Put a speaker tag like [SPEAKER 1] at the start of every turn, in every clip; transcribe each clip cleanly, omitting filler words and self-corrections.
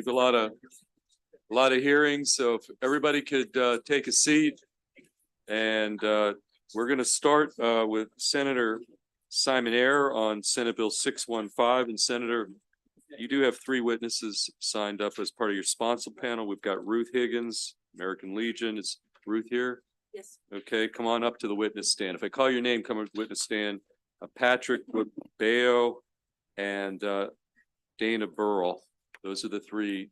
[SPEAKER 1] We've a lot of hearings, so if everybody could take a seat. And we're going to start with Senator Simon Ayer on Senate Bill 615. And Senator, you do have 3 witnesses signed up as part of your sponsor panel. We've got Ruth Higgins, American Legion. Is Ruth here?
[SPEAKER 2] Yes.
[SPEAKER 1] Okay, come on up to the witness stand. If I call your name, come up to the witness stand. Patrick Bayo and Dana Burrell. Those are the 3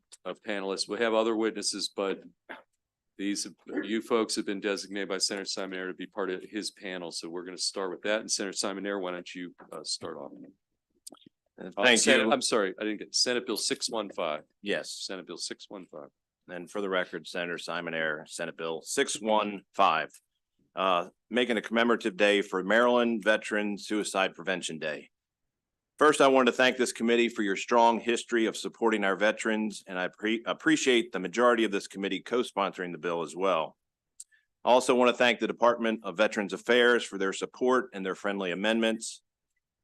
[SPEAKER 1] panelists. We have other witnesses, but you folks have been designated by Senator Simon Ayer to be part of his panel. So we're going to start with that. And Senator Simon Ayer, why don't you start off?
[SPEAKER 3] Thank you.
[SPEAKER 1] I'm sorry, I didn't get Senate Bill 615.
[SPEAKER 3] Yes.
[SPEAKER 1] Senate Bill 615.
[SPEAKER 3] And for the record, Senator Simon Ayer, Senate Bill 615, making a commemorative day for Maryland Veteran Suicide Prevention Day. First, I wanted to thank this committee for your strong history of supporting our veterans, and I appreciate the majority of this committee co-sponsoring the bill as well. I also want to thank the Department of Veterans Affairs for their support and their friendly amendments.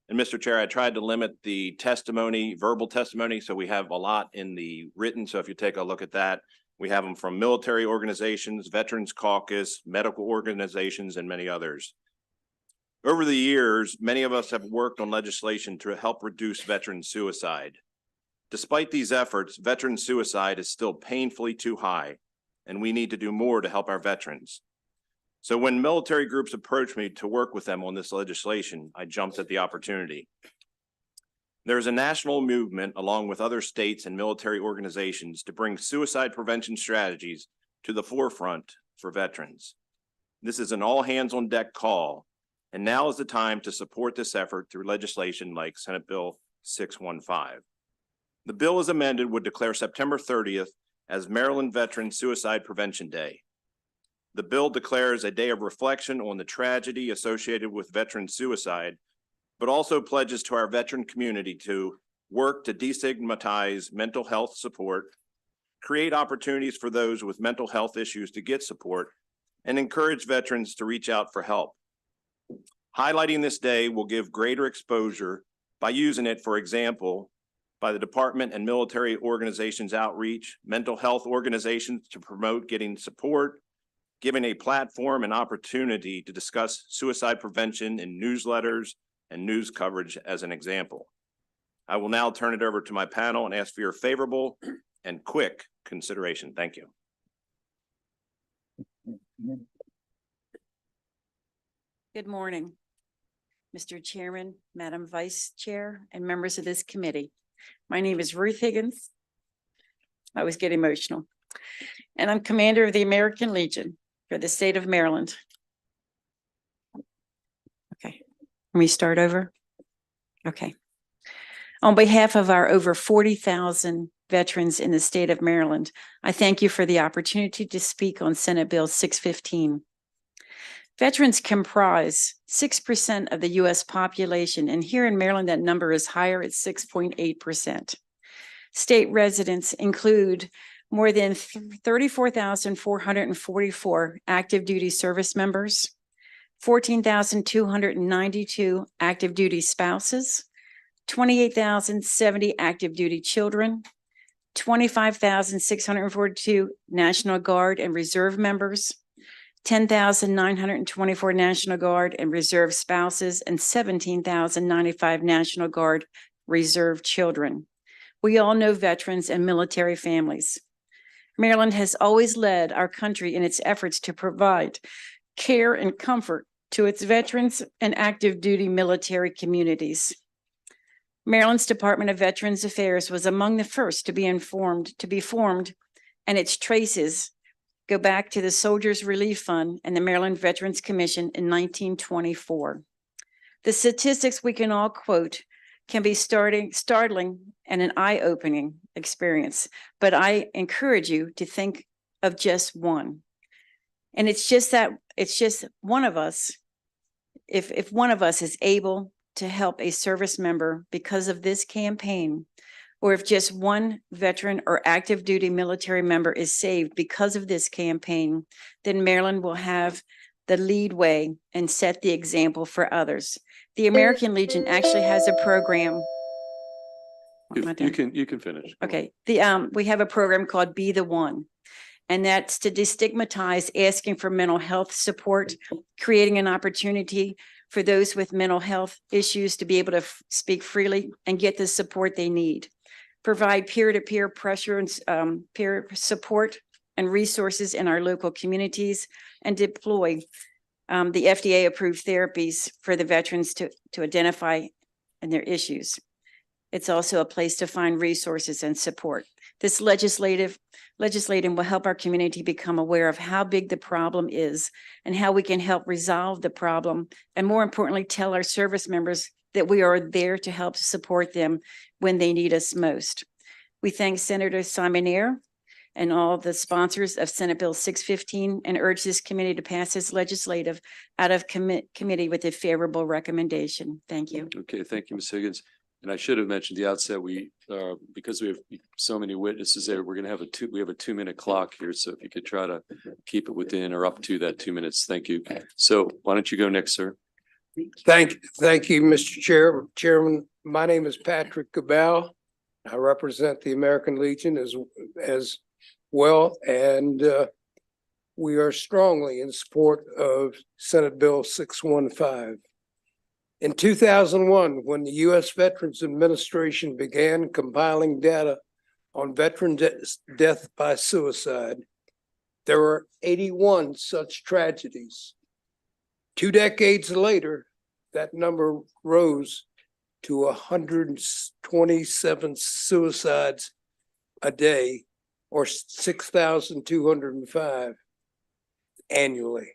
[SPEAKER 3] And Mr. Chair, I tried to limit the testimony, verbal testimony, so we have a lot in the written. So if you take a look at that, we have them from military organizations, Veterans Caucus, medical organizations, and many others. Over the years, many of us have worked on legislation to help reduce veteran suicide. Despite these efforts, veteran suicide is still painfully too high, and we need to do more to help our veterans. So when military groups approached me to work with them on this legislation, I jumped at the opportunity. There is a national movement along with other states and military organizations to bring suicide prevention strategies to the forefront for veterans. This is an all hands on deck call, and now is the time to support this effort through legislation like Senate Bill 615. The bill as amended would declare September 30th as Maryland Veteran Suicide Prevention Day. The bill declares a day of reflection on the tragedy associated with veteran suicide, but also pledges to our veteran community to work to destigmatize mental health support, create opportunities for those with mental health issues to get support, and encourage veterans to reach out for help. Highlighting this day will give greater exposure by using it, for example, by the department and military organizations outreach, mental health organizations to promote getting support, giving a platform and opportunity to discuss suicide prevention in newsletters and news coverage as an example. I will now turn it over to my panel and ask for your favorable and quick consideration. Thank you.
[SPEAKER 2] Good morning, Mr. Chairman, Madam Vice Chair, and members of this committee. My name is Ruth Higgins. I always get emotional. And I'm commander of the American Legion for the state of Maryland. Okay, let me start over. Okay. On behalf of our over 40,000 veterans in the state of Maryland, I thank you for the opportunity to speak on Senate Bill 615. Veterans comprise 6% of the U.S. population, and here in Maryland, that number is higher at 6.8%. State residents include more than 34,444 active duty service members, 14,292 active duty spouses, 28,070 active duty children, 25,642 National Guard and Reserve members, 10,924 National Guard and Reserve spouses, and 17,095 National Guard Reserve children. We all know veterans and military families. Maryland has always led our country in its efforts to provide care and comfort to its veterans and active duty military communities. Maryland's Department of Veterans Affairs was among the first to be formed, and its traces go back to the Soldiers Relief Fund and the Maryland Veterans Commission in 1924. The statistics we can all quote can be startling and an eye-opening experience, but I encourage you to think of just one. And it's just one of us, if one of us is able to help a service member because of this campaign, or if just one veteran or active duty military member is saved because of this campaign, then Maryland will have the lead way and set the example for others. The American Legion actually has a program. Am I done?
[SPEAKER 1] You can finish.
[SPEAKER 2] Okay, we have a program called Be the One. And that's to destigmatize asking for mental health support, creating an opportunity for those with mental health issues to be able to speak freely and get the support they need. Provide peer-to-peer pressure and peer support and resources in our local communities, and deploy the FDA-approved therapies for the veterans to identify and their issues. It's also a place to find resources and support. This legislating will help our community become aware of how big the problem is and how we can help resolve the problem. And more importantly, tell our service members that we are there to help support them when they need us most. We thank Senator Simoneer and all the sponsors of Senate Bill 615 and urge this committee to pass this legislative out of committee with a favorable recommendation. Thank you.
[SPEAKER 1] Okay, thank you, Ms. Higgins. And I should have mentioned at the outset, because we have so many witnesses there, we're gonna have we have a 2-minute clock here. So if you could try to keep it within or up to that 2 minutes, thank you. So why don't you go next, sir?
[SPEAKER 4] Thank you, Mr. Chairman. My name is Patrick Cabal. I represent the American Legion as well, and we are strongly in support of Senate Bill 615. In 2001, when the U.S. Veterans Administration began compiling data on veteran death by suicide, there were 81 such tragedies. 2 decades later, that number rose to 127 suicides a day, or 6,205 annually.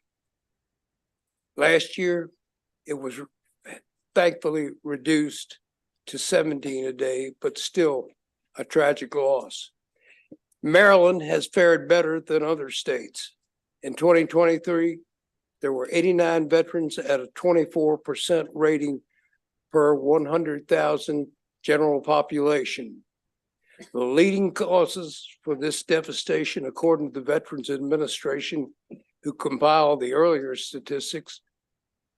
[SPEAKER 4] Last year, it was thankfully reduced to 17 a day, but still a tragic loss. Maryland has fared better than other states. In 2023, there were 89 veterans at a 24% rating per 100,000 general population. The leading causes for this devastation, according to the Veterans Administration, who compiled the earlier statistics,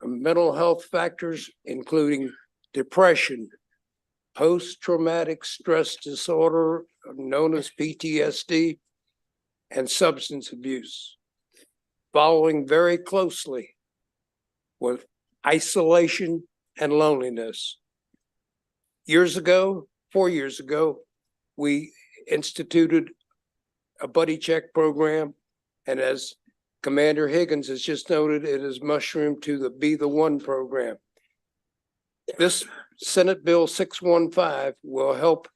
[SPEAKER 4] are mental health factors, including depression, post-traumatic stress disorder, known as PTSD, and substance abuse. Following very closely with isolation and loneliness. 4 years ago, we instituted a buddy check program, and as Commander Higgins has just noted, it has mushroomed to the Be the One program. This Senate Bill 615 will help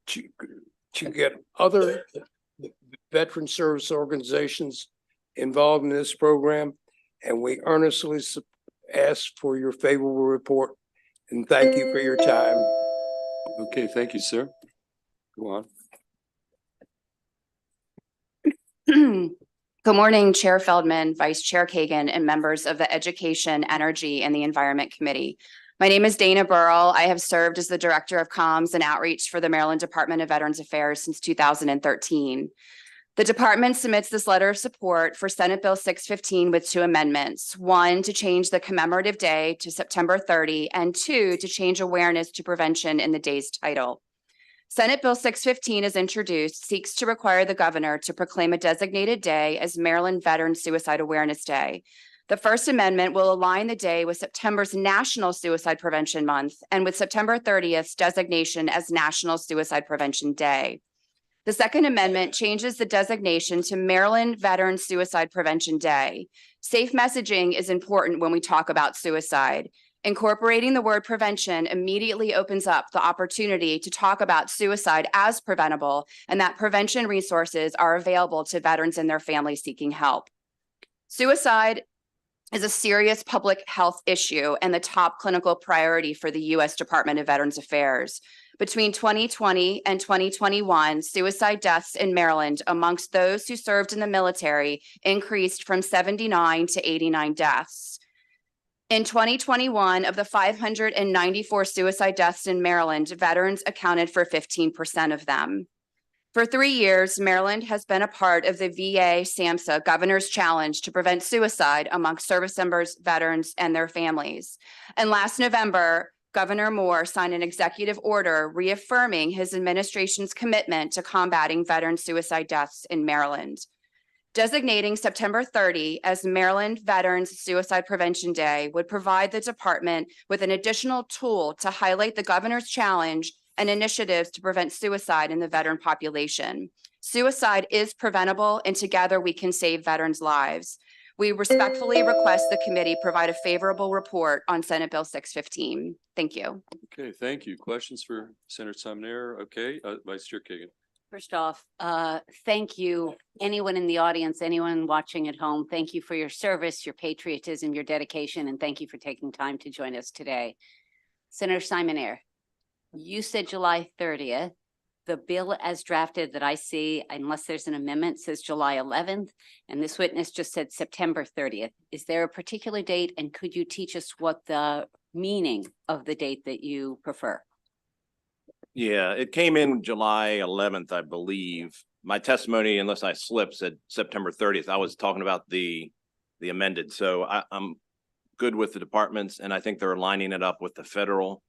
[SPEAKER 4] to get other veteran service organizations involved in this program, and we earnestly ask for your favorable report, and thank you for your time.
[SPEAKER 1] Okay, thank you, sir. Go on.
[SPEAKER 5] Good morning, Chair Feldman, Vice Chair Kagan, and members of the Education, Energy, and the Environment Committee. My name is Dana Burrell. I have served as the Director of Comms and Outreach for the Maryland Department of Veterans Affairs since 2013. The department submits this letter of support for Senate Bill 615 with 2 amendments. 1, to change the commemorative day to September 30, and 2, to change awareness to prevention in the day's title. Senate Bill 615, as introduced, seeks to require the governor to proclaim a designated day as Maryland Veteran Suicide Awareness Day. The First Amendment will align the day with September's National Suicide Prevention Month and with September 30th's designation as National Suicide Prevention Day. The Second Amendment changes the designation to Maryland Veteran Suicide Prevention Day. Safe messaging is important when we talk about suicide. Incorporating the word prevention immediately opens up the opportunity to talk about suicide as preventable, and that prevention resources are available to veterans and their families seeking help. Suicide is a serious public health issue and the top clinical priority for the U.S. Department of Veterans Affairs. Between 2020 and 2021, suicide deaths in Maryland amongst those who served in the military increased from 79 to 89 deaths. In 2021, of the 594 suicide deaths in Maryland, veterans accounted for 15% of them. For 3 years, Maryland has been a part of the VA SAMHSA Governor's Challenge to prevent suicide among service members, veterans, and their families. And last November, Governor Moore signed an executive order reaffirming his administration's commitment to combating veteran suicide deaths in Maryland. Designating September 30 as Maryland Veterans Suicide Prevention Day would provide the department with an additional tool to highlight the governor's challenge and initiatives to prevent suicide in the veteran population. Suicide is preventable, and together we can save veterans' lives. We respectfully request the committee provide a favorable report on Senate Bill 615. Thank you.
[SPEAKER 1] Okay, thank you. Questions for Senator Sumner? Okay, Vice Chair Kagan.
[SPEAKER 6] First off, thank you, anyone in the audience, anyone watching at home. Thank you for your service, your patriotism, your dedication, and thank you for taking time to join us today. Senator Simon Ayer, you said July 30th. The bill as drafted that I see, unless there's an amendment, says July 11th, and this witness just said September 30th. Is there a particular date, and could you teach us what the meaning of the date that you prefer?
[SPEAKER 3] Yeah, it came in July 11th, I believe. My testimony, unless I slipped, said September 30th. I was talking about the amended. So I'm good with the departments, and I think they're lining it up with the federal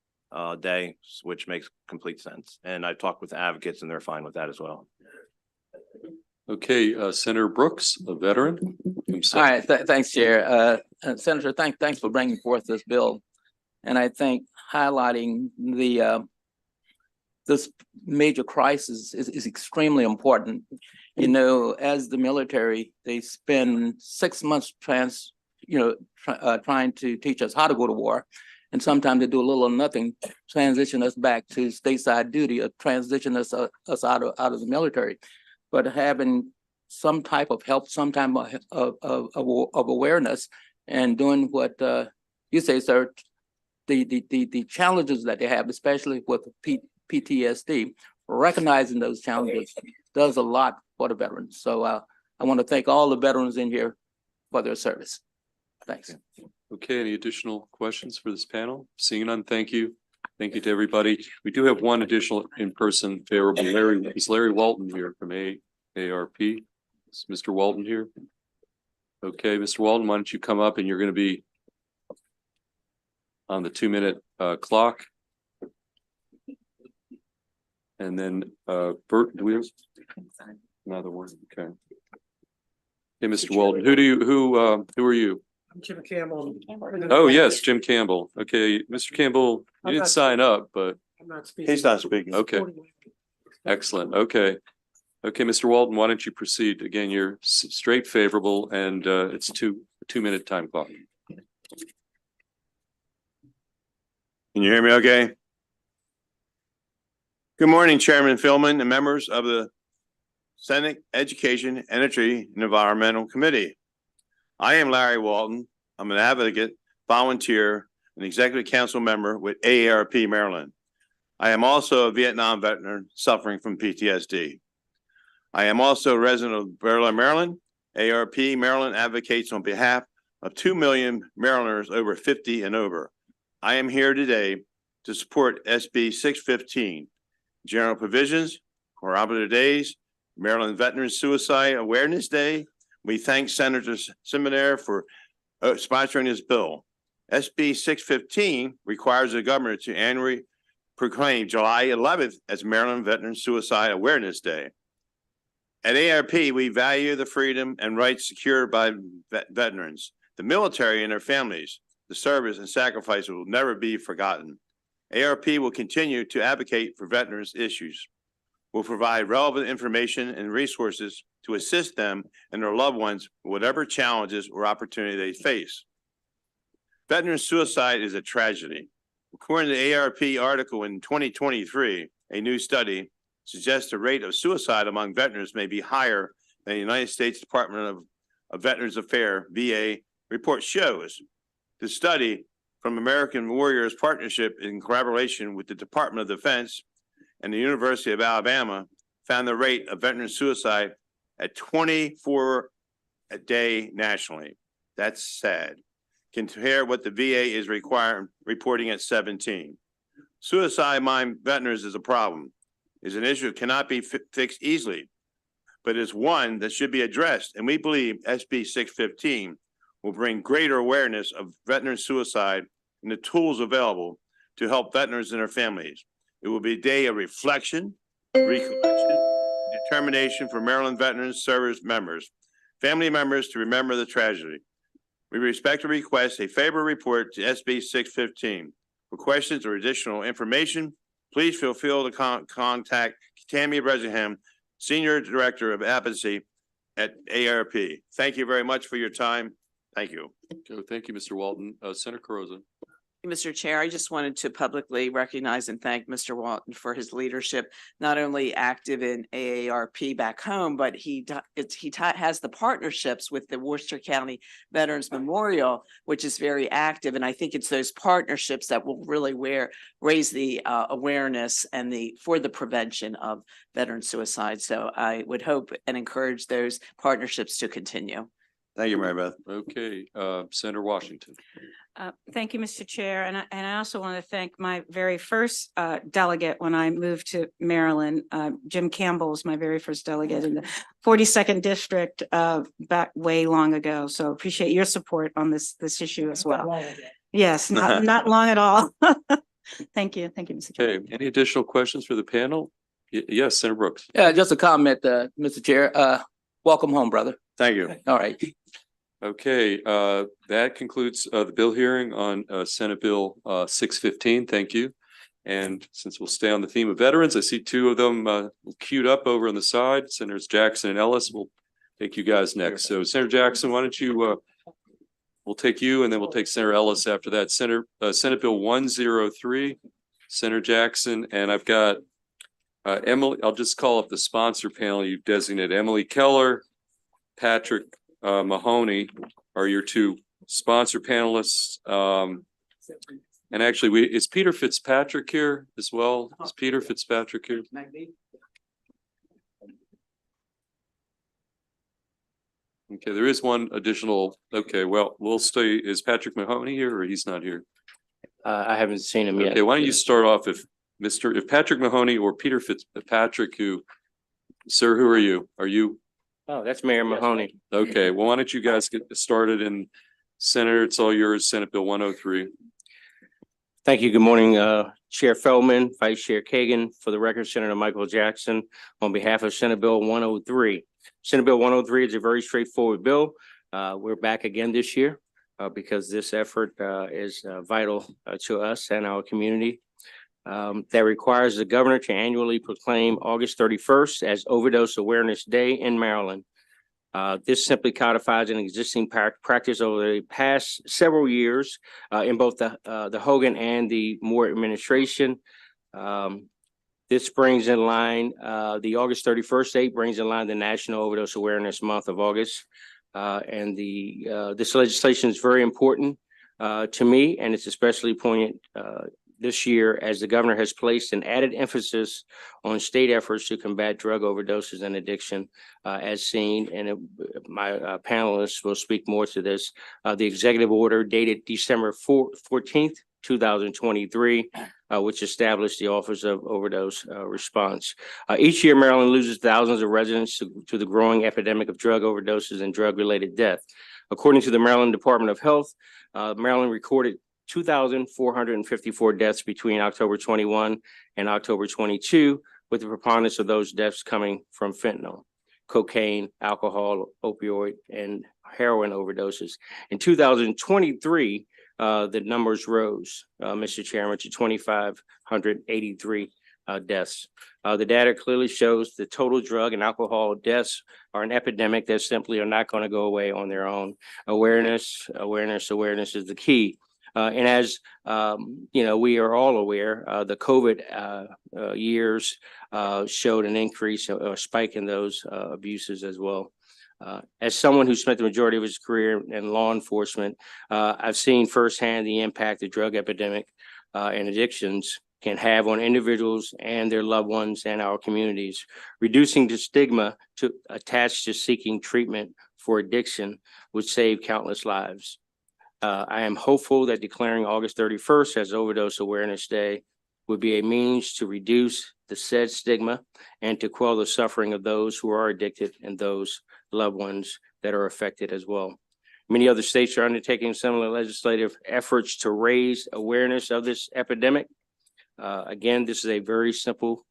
[SPEAKER 3] day, which makes complete sense. And I talked with advocates and they're fine with that as well.
[SPEAKER 1] Okay, Senator Brooks, a veteran.
[SPEAKER 7] All right, thanks, Chair. Senator, thanks for bringing forth this bill. And I think highlighting this major crisis is extremely important. You know, as the military, they spend 6 months trying to teach us how to go to war. And sometimes they do a little or nothing, transition us back to stateside duty or transition us out of the military. But having some type of help, some type of awareness, and doing what you say, sir, the challenges that they have, especially with PTSD, recognizing those challenges does a lot for the veterans. So I want to thank all the veterans in here for their service. Thanks.
[SPEAKER 1] Okay, any additional questions for this panel? Seeing none, thank you. Thank you to everybody. We do have one additional in-person favorable. Is Larry Walton here from AARP? Is Mr. Walton here? Okay, Mr. Walton, why don't you come up, and you're going to be on the 2-minute clock. And then Bert, do we have another one? Okay. Hey, Mr. Walton, who are you?
[SPEAKER 8] I'm Jim Campbell.
[SPEAKER 1] Oh, yes, Jim Campbell. Okay, Mr. Campbell, you didn't sign up, but
[SPEAKER 8] I'm not speaking.
[SPEAKER 3] He's not speaking.
[SPEAKER 1] okay, excellent. Okay. Okay, Mr. Walton, why don't you proceed? Again, you're straight favorable, and it's a 2-minute time clock.
[SPEAKER 3] Can you hear me okay? Good morning, Chairman Philman and members of the Senate Education, Energy, and Environmental Committee. I am Larry Walton. I'm an advocate, volunteer, and executive council member with AARP Maryland. I am also a Vietnam veteran suffering from PTSD. I am also a resident of Berlin, Maryland. AARP Maryland advocates on behalf of 2 million Marylanders over 50 and over. I am here today to support SB 615, General Provisions, Collaborative Days, Maryland Veterans Suicide Awareness Day. We thank Senator Sumner for sponsoring this bill. SB 615 requires the governor to annually proclaim July 11th as Maryland Veterans Suicide Awareness Day. At AARP, we value the freedom and rights secured by veterans, the military and their families. The service and sacrifice will never be forgotten. AARP will continue to advocate for veterans' issues. We'll provide relevant information and resources to assist them and their loved ones with whatever challenges or opportunity they face. Veteran suicide is a tragedy. According to the AARP article in 2023, a new study suggests the rate of suicide among veterans may be higher than the United States Department of Veterans Affairs, VA, report shows. The study from American Warriors Partnership in collaboration with the Department of Defense and the University of Alabama found the rate of veteran suicide at 24 a day nationally. That's sad. Compare what the VA is reporting at 17. Suicide among veterans is a problem. It's an issue that cannot be fixed easily, but it's one that should be addressed. And we believe SB 615 will bring greater awareness of veteran suicide and the tools available
[SPEAKER 8] to help veterans and their families. It will be a day of reflection, recollection, determination for Maryland Veterans Service members, family members to remember the tragedy. We respectfully request a favorable report to SB 615. For questions or additional information, please feel free to contact Tammy Bressingham, Senior Director of Advocacy at ARP. Thank you very much for your time. Thank you.
[SPEAKER 1] Okay, thank you, Mr. Walton. Senator Carozza.
[SPEAKER 9] Mr. Chair, I just wanted to publicly recognize and thank Mr. Walton for his leadership, not only active in AARP back home, but he has the partnerships with the Worcester County Veterans Memorial, which is very active. And I think it's those partnerships that will really raise the awareness and for the prevention of veteran suicide. So I would hope and encourage those partnerships to continue.
[SPEAKER 8] Thank you, Mary Beth.
[SPEAKER 1] Okay, Senator Washington.
[SPEAKER 2] Thank you, Mr. Chair. And I also want to thank my very first delegate when I moved to Maryland. Jim Campbell was my very first delegate in the 42nd District back way long ago. So appreciate your support on this issue as well. Yes, not long at all. Thank you. Thank you, Mr. Chair.
[SPEAKER 1] Okay, any additional questions for the panel? Yes, Senator Brooks.
[SPEAKER 7] Yeah, just a comment, Mr. Chair. Welcome home, brother.
[SPEAKER 8] Thank you.
[SPEAKER 7] All right.
[SPEAKER 1] Okay, that concludes the bill hearing on Senate Bill 615. Thank you. And since we'll stay on the theme of veterans, I see two of them queued up over on the side. Senators Jackson and Ellis. We'll take you guys next. So Senator Jackson, why don't you, we'll take you and then we'll take Senator Ellis after that. Senate Bill 103, Senator Jackson, and I've got Emily, I'll just call up the sponsor panel. You've designated Emily Keller, Patrick Mahoney are your two sponsor panelists. And actually is Peter Fitzpatrick here as well? Is Peter Fitzpatrick here? Okay, there is one additional. Okay, well, we'll stay. Is Patrick Mahoney here or he's not here?
[SPEAKER 10] I haven't seen him yet.
[SPEAKER 1] Okay, why don't you start off if Patrick Mahoney or Peter Fitzpatrick, sir, who are you? Are you?
[SPEAKER 10] Oh, that's Mayor Mahoney.
[SPEAKER 1] Okay, well, why don't you guys get started, and Senator, it's all yours, Senate Bill 103.
[SPEAKER 10] Thank you. Good morning, Chair Feldman, Vice Chair Kagan. For the record, Senator Michael Jackson on behalf of Senate Bill 103. Senate Bill 103 is a very straightforward bill. We're back again this year because this effort is vital to us and our community. That requires the governor to annually proclaim August 31st as Overdose Awareness Day in Maryland. This simply codifies an existing practice over the past several years in both the Hogan and the Moore administration. This brings in line the August 31st date brings in line the National Overdose Awareness Month of August. And this legislation is very important to me, and it's especially poignant this year as the governor has placed an added emphasis on state efforts to combat drug overdoses and addiction, as seen, and my panelists will speak more to this. The executive order dated December 14th, 2023, which established the Office of Overdose Response. Each year, Maryland loses thousands of residents to the growing epidemic of drug overdoses and drug-related death. According to the Maryland Department of Health, Maryland recorded 2,454 deaths between October 21 and October 22, with the preponderance of those deaths coming from fentanyl, cocaine, alcohol, opioid, and heroin overdoses. In 2023, the numbers rose, Mr. Chairman, to 2,583 deaths. The data clearly shows the total drug and alcohol deaths are an epidemic that simply are not going to go away on their own. Awareness is the key. And as we are all aware, the COVID years showed an increase or spike in those abuses as well. As someone who spent the majority of his career in law enforcement, I've seen firsthand the impact the drug epidemic and addictions can have on individuals and their loved ones and our communities. Reducing the stigma attached to seeking treatment for addiction would save countless lives. I am hopeful that declaring August 31st as Overdose Awareness Day would be a means to reduce the said stigma and to quell the suffering of those who are addicted and those loved ones that are affected as well. Many other states are undertaking similar legislative efforts to raise awareness of this epidemic. Again, this is a very simple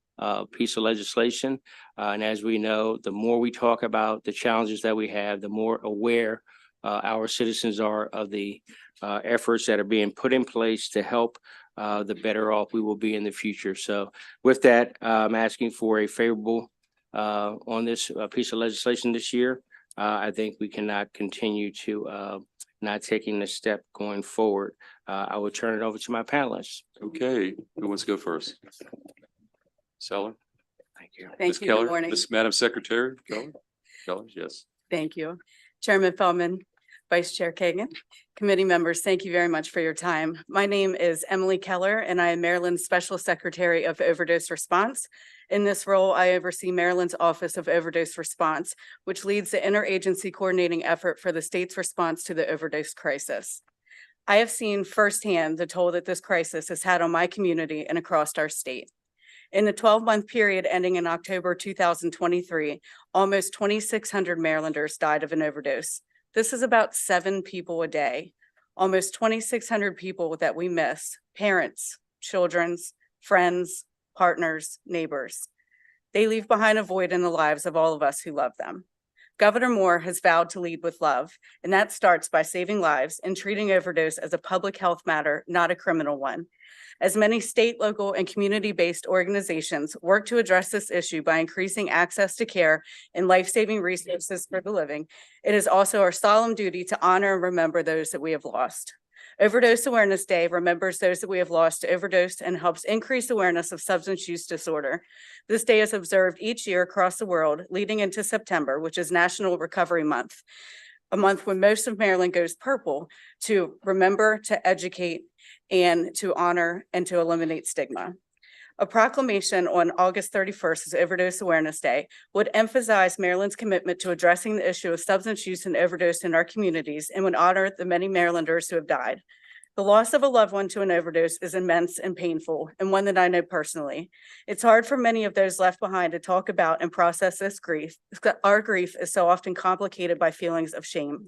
[SPEAKER 10] piece of legislation. And as we know, the more we talk about the challenges that we have, the more aware our citizens are of the efforts that are being put in place to help, the better off we will be in the future. So with that, I'm asking for a favorable on this piece of legislation this year. I think we cannot continue to not taking this step going forward. I will turn it over to my panelists.
[SPEAKER 1] Okay, who wants to go first? Seller?
[SPEAKER 10] Thank you.
[SPEAKER 1] Ms.
[SPEAKER 11] Thank you.
[SPEAKER 1] Keller?
[SPEAKER 11] Good morning.
[SPEAKER 1] Madam Secretary? Keller, yes.
[SPEAKER 11] Thank you. Chairman Feldman, Vice Chair Kagan, committee members, thank you very much for your time. My name is Emily Keller, and I am Maryland's Special Secretary of Overdose Response. In this role, I oversee Maryland's Office of Overdose Response, which leads the interagency coordinating effort for the state's response to the overdose crisis. I have seen firsthand the toll that this crisis has had on my community and across our state. In the 12-month period ending in October 2023, almost 2,600 Marylanders died of an overdose. This is about 7 people a day, almost 2,600 people that we miss, parents, children's, friends, partners, neighbors. They leave behind a void in the lives of all of us who love them. Governor Moore has vowed to lead with love, and that starts by saving lives and treating overdose as a public health matter, not a criminal one. As many state, local, and community-based organizations work to address this issue by increasing access to care and life-saving resources for the living, it is also our solemn duty to honor and remember those that we have lost. Overdose Awareness Day remembers those that we have lost to overdose and helps increase awareness of substance use disorder. This day is observed each year across the world leading into September, which is National Recovery Month, a month when most of Maryland goes purple to remember, to educate, and to honor and to eliminate stigma. A proclamation on August 31st as Overdose Awareness Day would emphasize Maryland's commitment to addressing the issue of substance use and overdose in our communities and would honor the many Marylanders who have died. The loss of a loved one to an overdose is immense and painful, and one that I know personally. It's hard for many of those left behind to talk about and process this grief. Our grief is so often complicated by feelings of shame.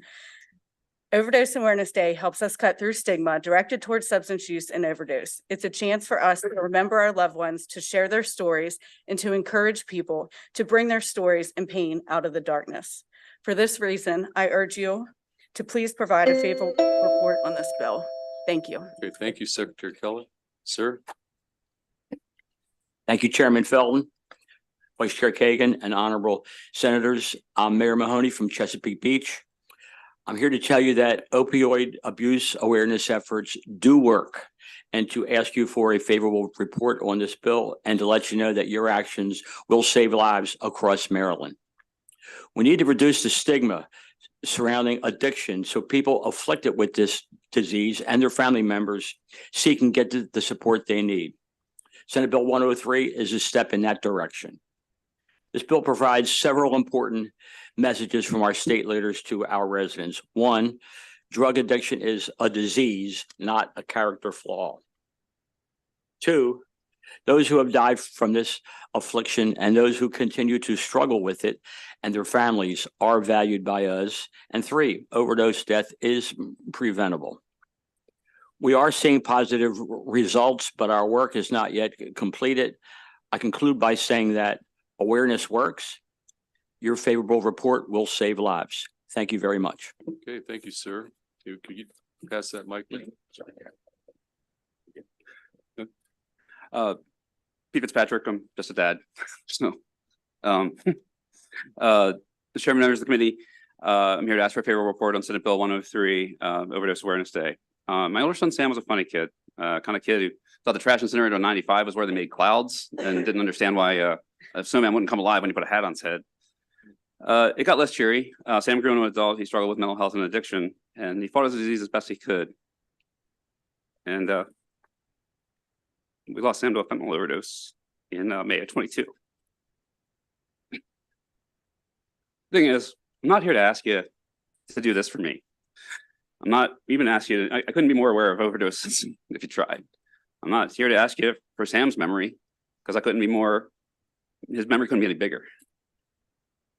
[SPEAKER 11] Overdose Awareness Day helps us cut through stigma directed towards substance use and overdose. It's a chance for us to remember our loved ones, to share their stories, and to encourage people to bring their stories and pain out of the darkness. For this reason, I urge you to please provide a favorable report on this bill. Thank you.
[SPEAKER 1] Okay, thank you, Secretary Keller. Sir?
[SPEAKER 12] Thank you, Chairman Felton, Vice Chair Kagan, and honorable senators. I'm Mayor Mahoney from Chesapeake Beach. I'm here to tell you that opioid abuse awareness efforts do work and to ask you for a favorable report on this bill and to let you know that your actions will save lives across Maryland. We need to reduce the stigma surrounding addiction so people afflicted with this disease and their family members seek and get the support they need. Senate Bill 103 is a step in that direction. This bill provides several important messages from our state leaders to our residents. One, drug addiction is a disease, not a character flaw. Two, those who have died from this affliction and those who continue to struggle with it and their families are valued by us. And three, overdose death is preventable. We are seeing positive results, but our work is not yet completed. I conclude by saying that awareness works. Your favorable report will save lives. Thank you very much.
[SPEAKER 1] Okay, thank you, sir. Could you pass that mic, please?
[SPEAKER 13] Pete Fitzpatrick, I'm just a dad. Just no. The chairman, members of the committee, I'm here to ask for a favorable report on Senate Bill 103, Overdose Awareness Day. My older son Sam was a funny kid, kind of kid who thought the trash incinerator on 95 was where they made clouds and didn't understand why a snowman wouldn't come alive when you put a hat on his head. It got less cheery. Sam grew into an adult. He struggled with mental health and addiction, and he fought his disease as best he could. And we lost Sam to a fentanyl overdose in May of 22. Thing is, I'm not here to ask you to do this for me. I'm not even asking you, I couldn't be more aware of overdoses if you tried. I'm not here to ask you for Sam's memory because I couldn't be more, his memory couldn't be any bigger.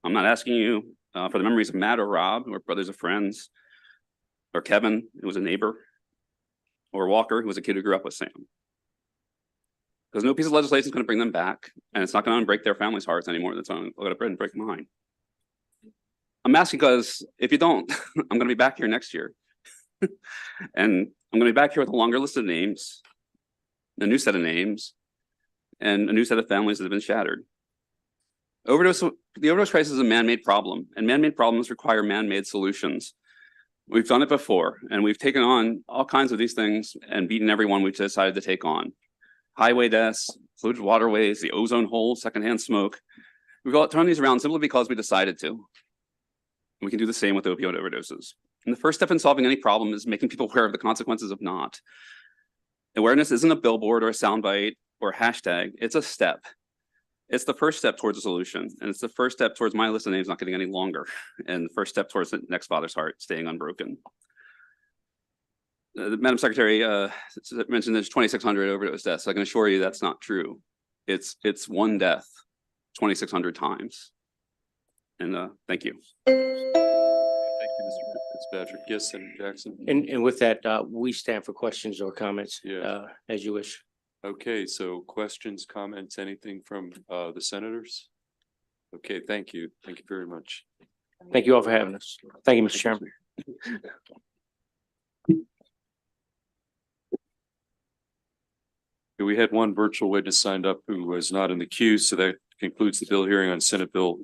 [SPEAKER 13] I'm not asking you for the memories of Matt or Rob or brothers or friends or Kevin, who was a neighbor, or Walker, who was a kid who grew up with Sam. Because no piece of legislation is going to bring them back, and it's not going to break their families' hearts anymore. That's going to break mine. I'm asking because if you don't, I'm going to be back here next year. And I'm going to be back here with a longer list of names, a new set of names, and a new set of families that have been shattered. The overdose crisis is a man-made problem, and man-made problems require man-made solutions. We've done it before, and we've taken on all kinds of these things and beaten everyone we've decided to take on. Highway deaths, polluted waterways, the ozone hole, secondhand smoke. We've all turned these around simply because we decided to. We can do the same with opioid overdoses. And the first step in solving any problem is making people aware of the consequences of not. Awareness isn't a billboard or a soundbite or a hashtag. It's a step. It's the first step towards a solution. And it's the first step towards my list of names not getting any longer. And the first step towards the next father's heart staying unbroken. Madam Secretary mentioned there's 2,600 overdose deaths. I can assure you that's not true. It's one death 2,600 times. And thank you.
[SPEAKER 1] Thank you, Mr. Fitzpatrick. Yes, Senator Jackson.
[SPEAKER 10] And with that, we stand for questions or comments,
[SPEAKER 1] Yeah.
[SPEAKER 10] as you wish.
[SPEAKER 1] Okay, so questions, comments, anything from the senators? Okay, thank you. Thank you very much.
[SPEAKER 10] Thank you all for having us. Thank you, Mr. Chairman.
[SPEAKER 1] We had one virtual witness signed up who was not in the queue, so that concludes the bill hearing on Senate Bill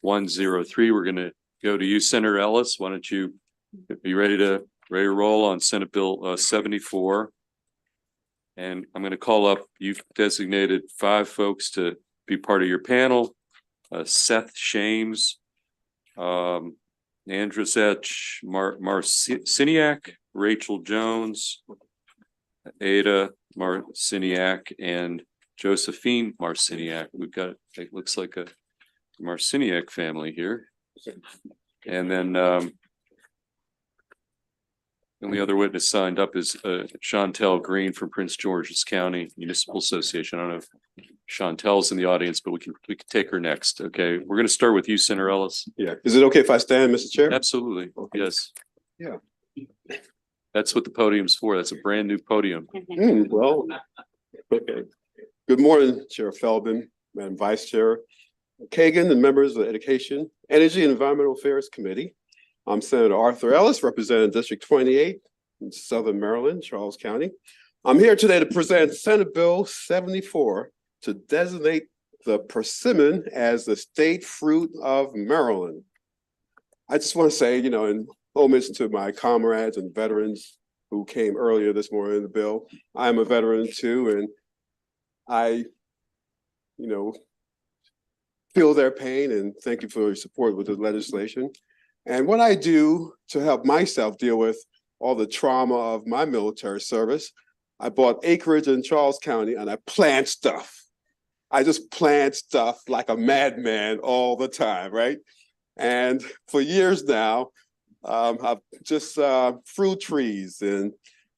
[SPEAKER 1] 103. We're going to go to you, Senator Ellis. Why don't you be ready to roll on Senate Bill 74? And I'm going to call up, you've designated 5 folks to be part of your panel. Seth Shames, Andrus Etch, Marciniak, Rachel Jones, Ada Marciniak, and Josephine Marciniak. We've got, it looks like a Marciniak family here. And then the only other witness signed up is Chantel Green from Prince George's County Municipal Association. I don't know if Chantel's in the audience, but we can take her next. Okay, we're going to start with you, Senator Ellis.
[SPEAKER 14] Yeah, is it okay if I stand, Mr. Chair?
[SPEAKER 1] Absolutely. Yes.
[SPEAKER 14] Yeah.
[SPEAKER 1] That's what the podium's for. That's a brand new podium.
[SPEAKER 14] Well, okay. Good morning, Chair Feldman, Madam Vice Chair Kagan, and members of the Education, Energy, and Environmental Affairs Committee. I'm Senator Arthur Ellis, representing District 28 in Southern Maryland, Charles County. I'm here today to present Senate Bill 74 to designate the persimmon as the state fruit of Maryland. I just want to say, you know, in homage to my comrades and veterans who came earlier this morning in the bill, I'm a veteran too, and I, you know, feel their pain and thank you for your support with the legislation. And what I do to help myself deal with all the trauma of my military service, I bought acreage in Charles County and I plant stuff. I just plant stuff like a madman all the time, right? And for years now, I've just fruit trees, and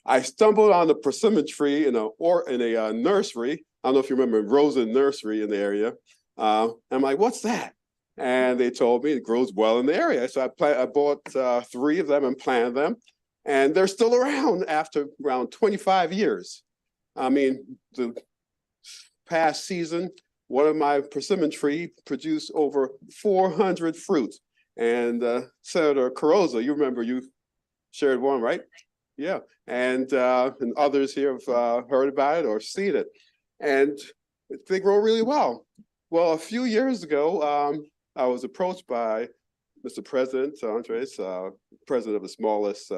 [SPEAKER 14] I stumbled on the persimmon tree in a nursery. I don't know if you remember Rosen Nursery in the area. I'm like, what's that? And they told me it grows well in the area. So I bought 3 of them and planted them, and they're still around after around 25 years. I mean, the past season, one of my persimmon tree produced over 400 fruits. And Senator Carrozza, you remember you shared one, right? Yeah, and others here have heard about it or seen it. And they grow really well. Well, a few years ago, I was approached by Mr. President Andres, president of the smallest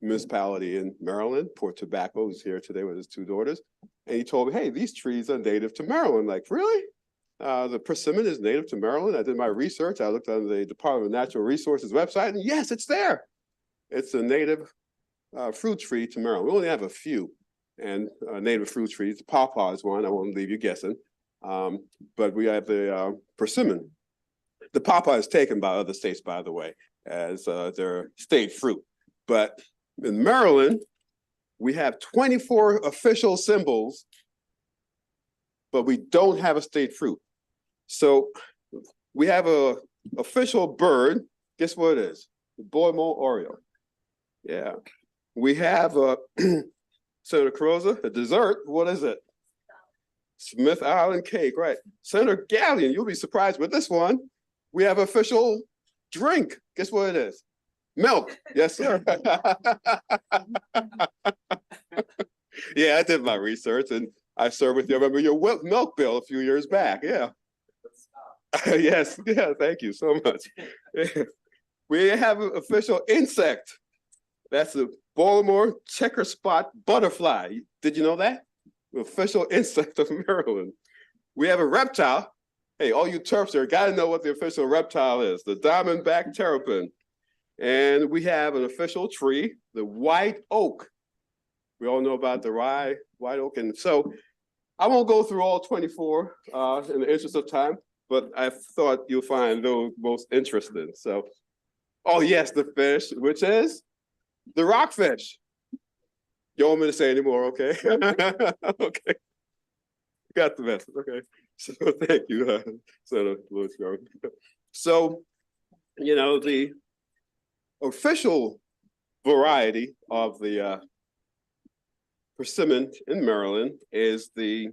[SPEAKER 14] municipality in Maryland, Port Tobacco, who's here today with his 2 daughters. And he told me, hey, these trees are native to Maryland. Like, really? The persimmon is native to Maryland. I did my research. I looked on the Department of Natural Resources website, and yes, it's there. It's a native fruit tree to Maryland. We only have a few and native fruit trees. The pawpaw is one. I won't leave you guessing. But we have the persimmon. The pawpaw is taken by other states, by the way, as their state fruit. But in Maryland, we have 24 official symbols, but we don't have a state fruit. So we have a official bird. Guess what it is? The boy mole oriole. Yeah. We have Senator Carozza, a dessert. What is it? Smith Island cake, right? Senator Gallion, you'll be surprised with this one. We have official drink. Guess what it is? Milk. Yes, sir. Yeah, I did my research and I served with you. I remember your milk bill a few years back. Yeah. Yes. Yeah. Thank you so much. We have an official insect. That's the Baltimore checker spot butterfly. Did you know that? The official insect of Maryland. We have a reptile. Hey, all you Terps there gotta know what the official reptile is, the diamondback terrapin. And we have an official tree, the white oak. We all know about the white oak. And so I won't go through all 24 in the interest of time, but I thought you'll find those most interesting. So, oh yes, the fish, which is the rockfish. You don't want me to say anymore, okay? Okay. Got the message, okay. So thank you, Senator Lewis. So, you know, the official variety of the persimmon in Maryland is the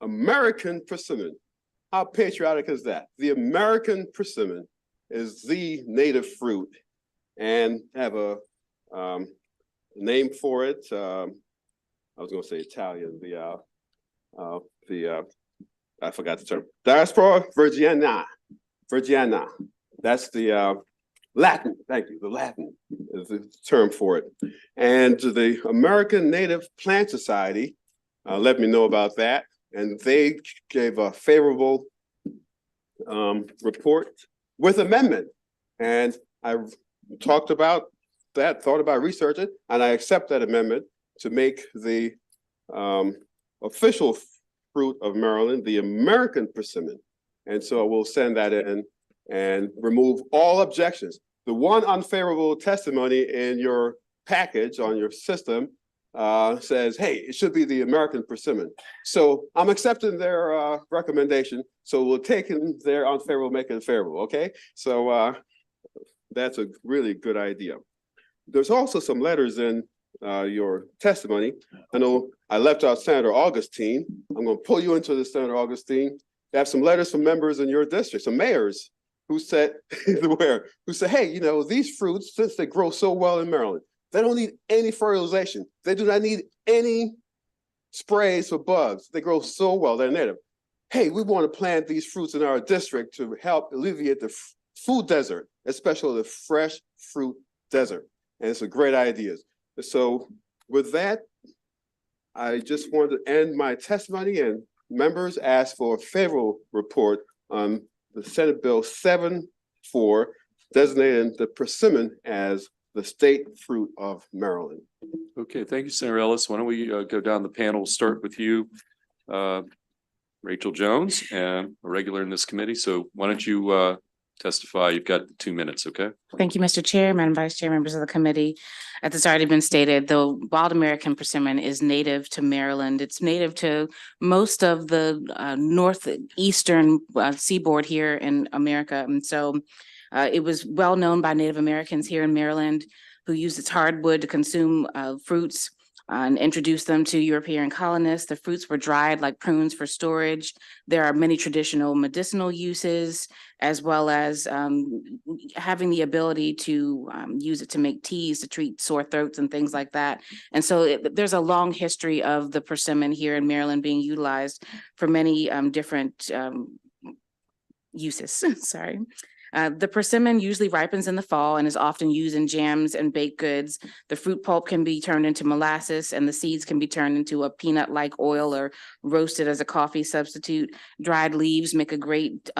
[SPEAKER 14] American persimmon. How patriotic is that? The American persimmon is the native fruit and have a name for it. I was going to say Italian. I forgot the term. Diaspora Virginia. That's the Latin. Thank you. The Latin is the term for it. And the American Native Plant Society let me know about that, and they gave a favorable report with amendment. And I talked about that, thought about researching, and I accept that amendment to make the official fruit of Maryland the American persimmon. And so we'll send that in and remove all objections. The one unfavorable testimony in your package on your system says, hey, it should be the American persimmon. So I'm accepting their recommendation. So we'll take in their unfavorable, make it favorable, okay? So that's a really good idea. There's also some letters in your testimony. I know I left out Senator Augustine. I'm gonna pull you into this, Senator Augustine. They have some letters from members in your district, some mayors who said, hey, you know, these fruits, since they grow so well in Maryland, they don't need any fertilization. They do not need any sprays for bugs. They grow so well, they're native. Hey, we want to plant these fruits in our district to help alleviate the food desert, especially the fresh fruit desert. And it's a great idea. So with that, I just wanted to end my testimony, and members asked for a favorable report on the Senate Bill 7-4, designating the persimmon as the state fruit of Maryland.
[SPEAKER 1] Okay, thank you, Senator Ellis. Why don't we go down the panel, start with you, Rachel Jones, and a regular in this committee. So why don't you testify? You've got 2 minutes, okay?
[SPEAKER 15] Thank you, Mr. Chair, Madam Vice Chair, members of the committee. As it's already been stated, the wild American persimmon is native to Maryland. It's native to most of the northeastern seaboard here in America. And so it was well known by Native Americans here in Maryland who used its hardwood to consume fruits and introduce them to European colonists. The fruits were dried like prunes for storage. There are many traditional medicinal uses, as well as having the ability to use it to make teas to treat sore throats and things like that. And so there's a long history of the persimmon here in Maryland being utilized for many different uses. Sorry. The persimmon usually ripens in the fall and is often used in jams and baked goods. The fruit pulp can be turned into molasses, and the seeds can be turned into a peanut-like oil or roasted as a coffee substitute. Dried leaves make a great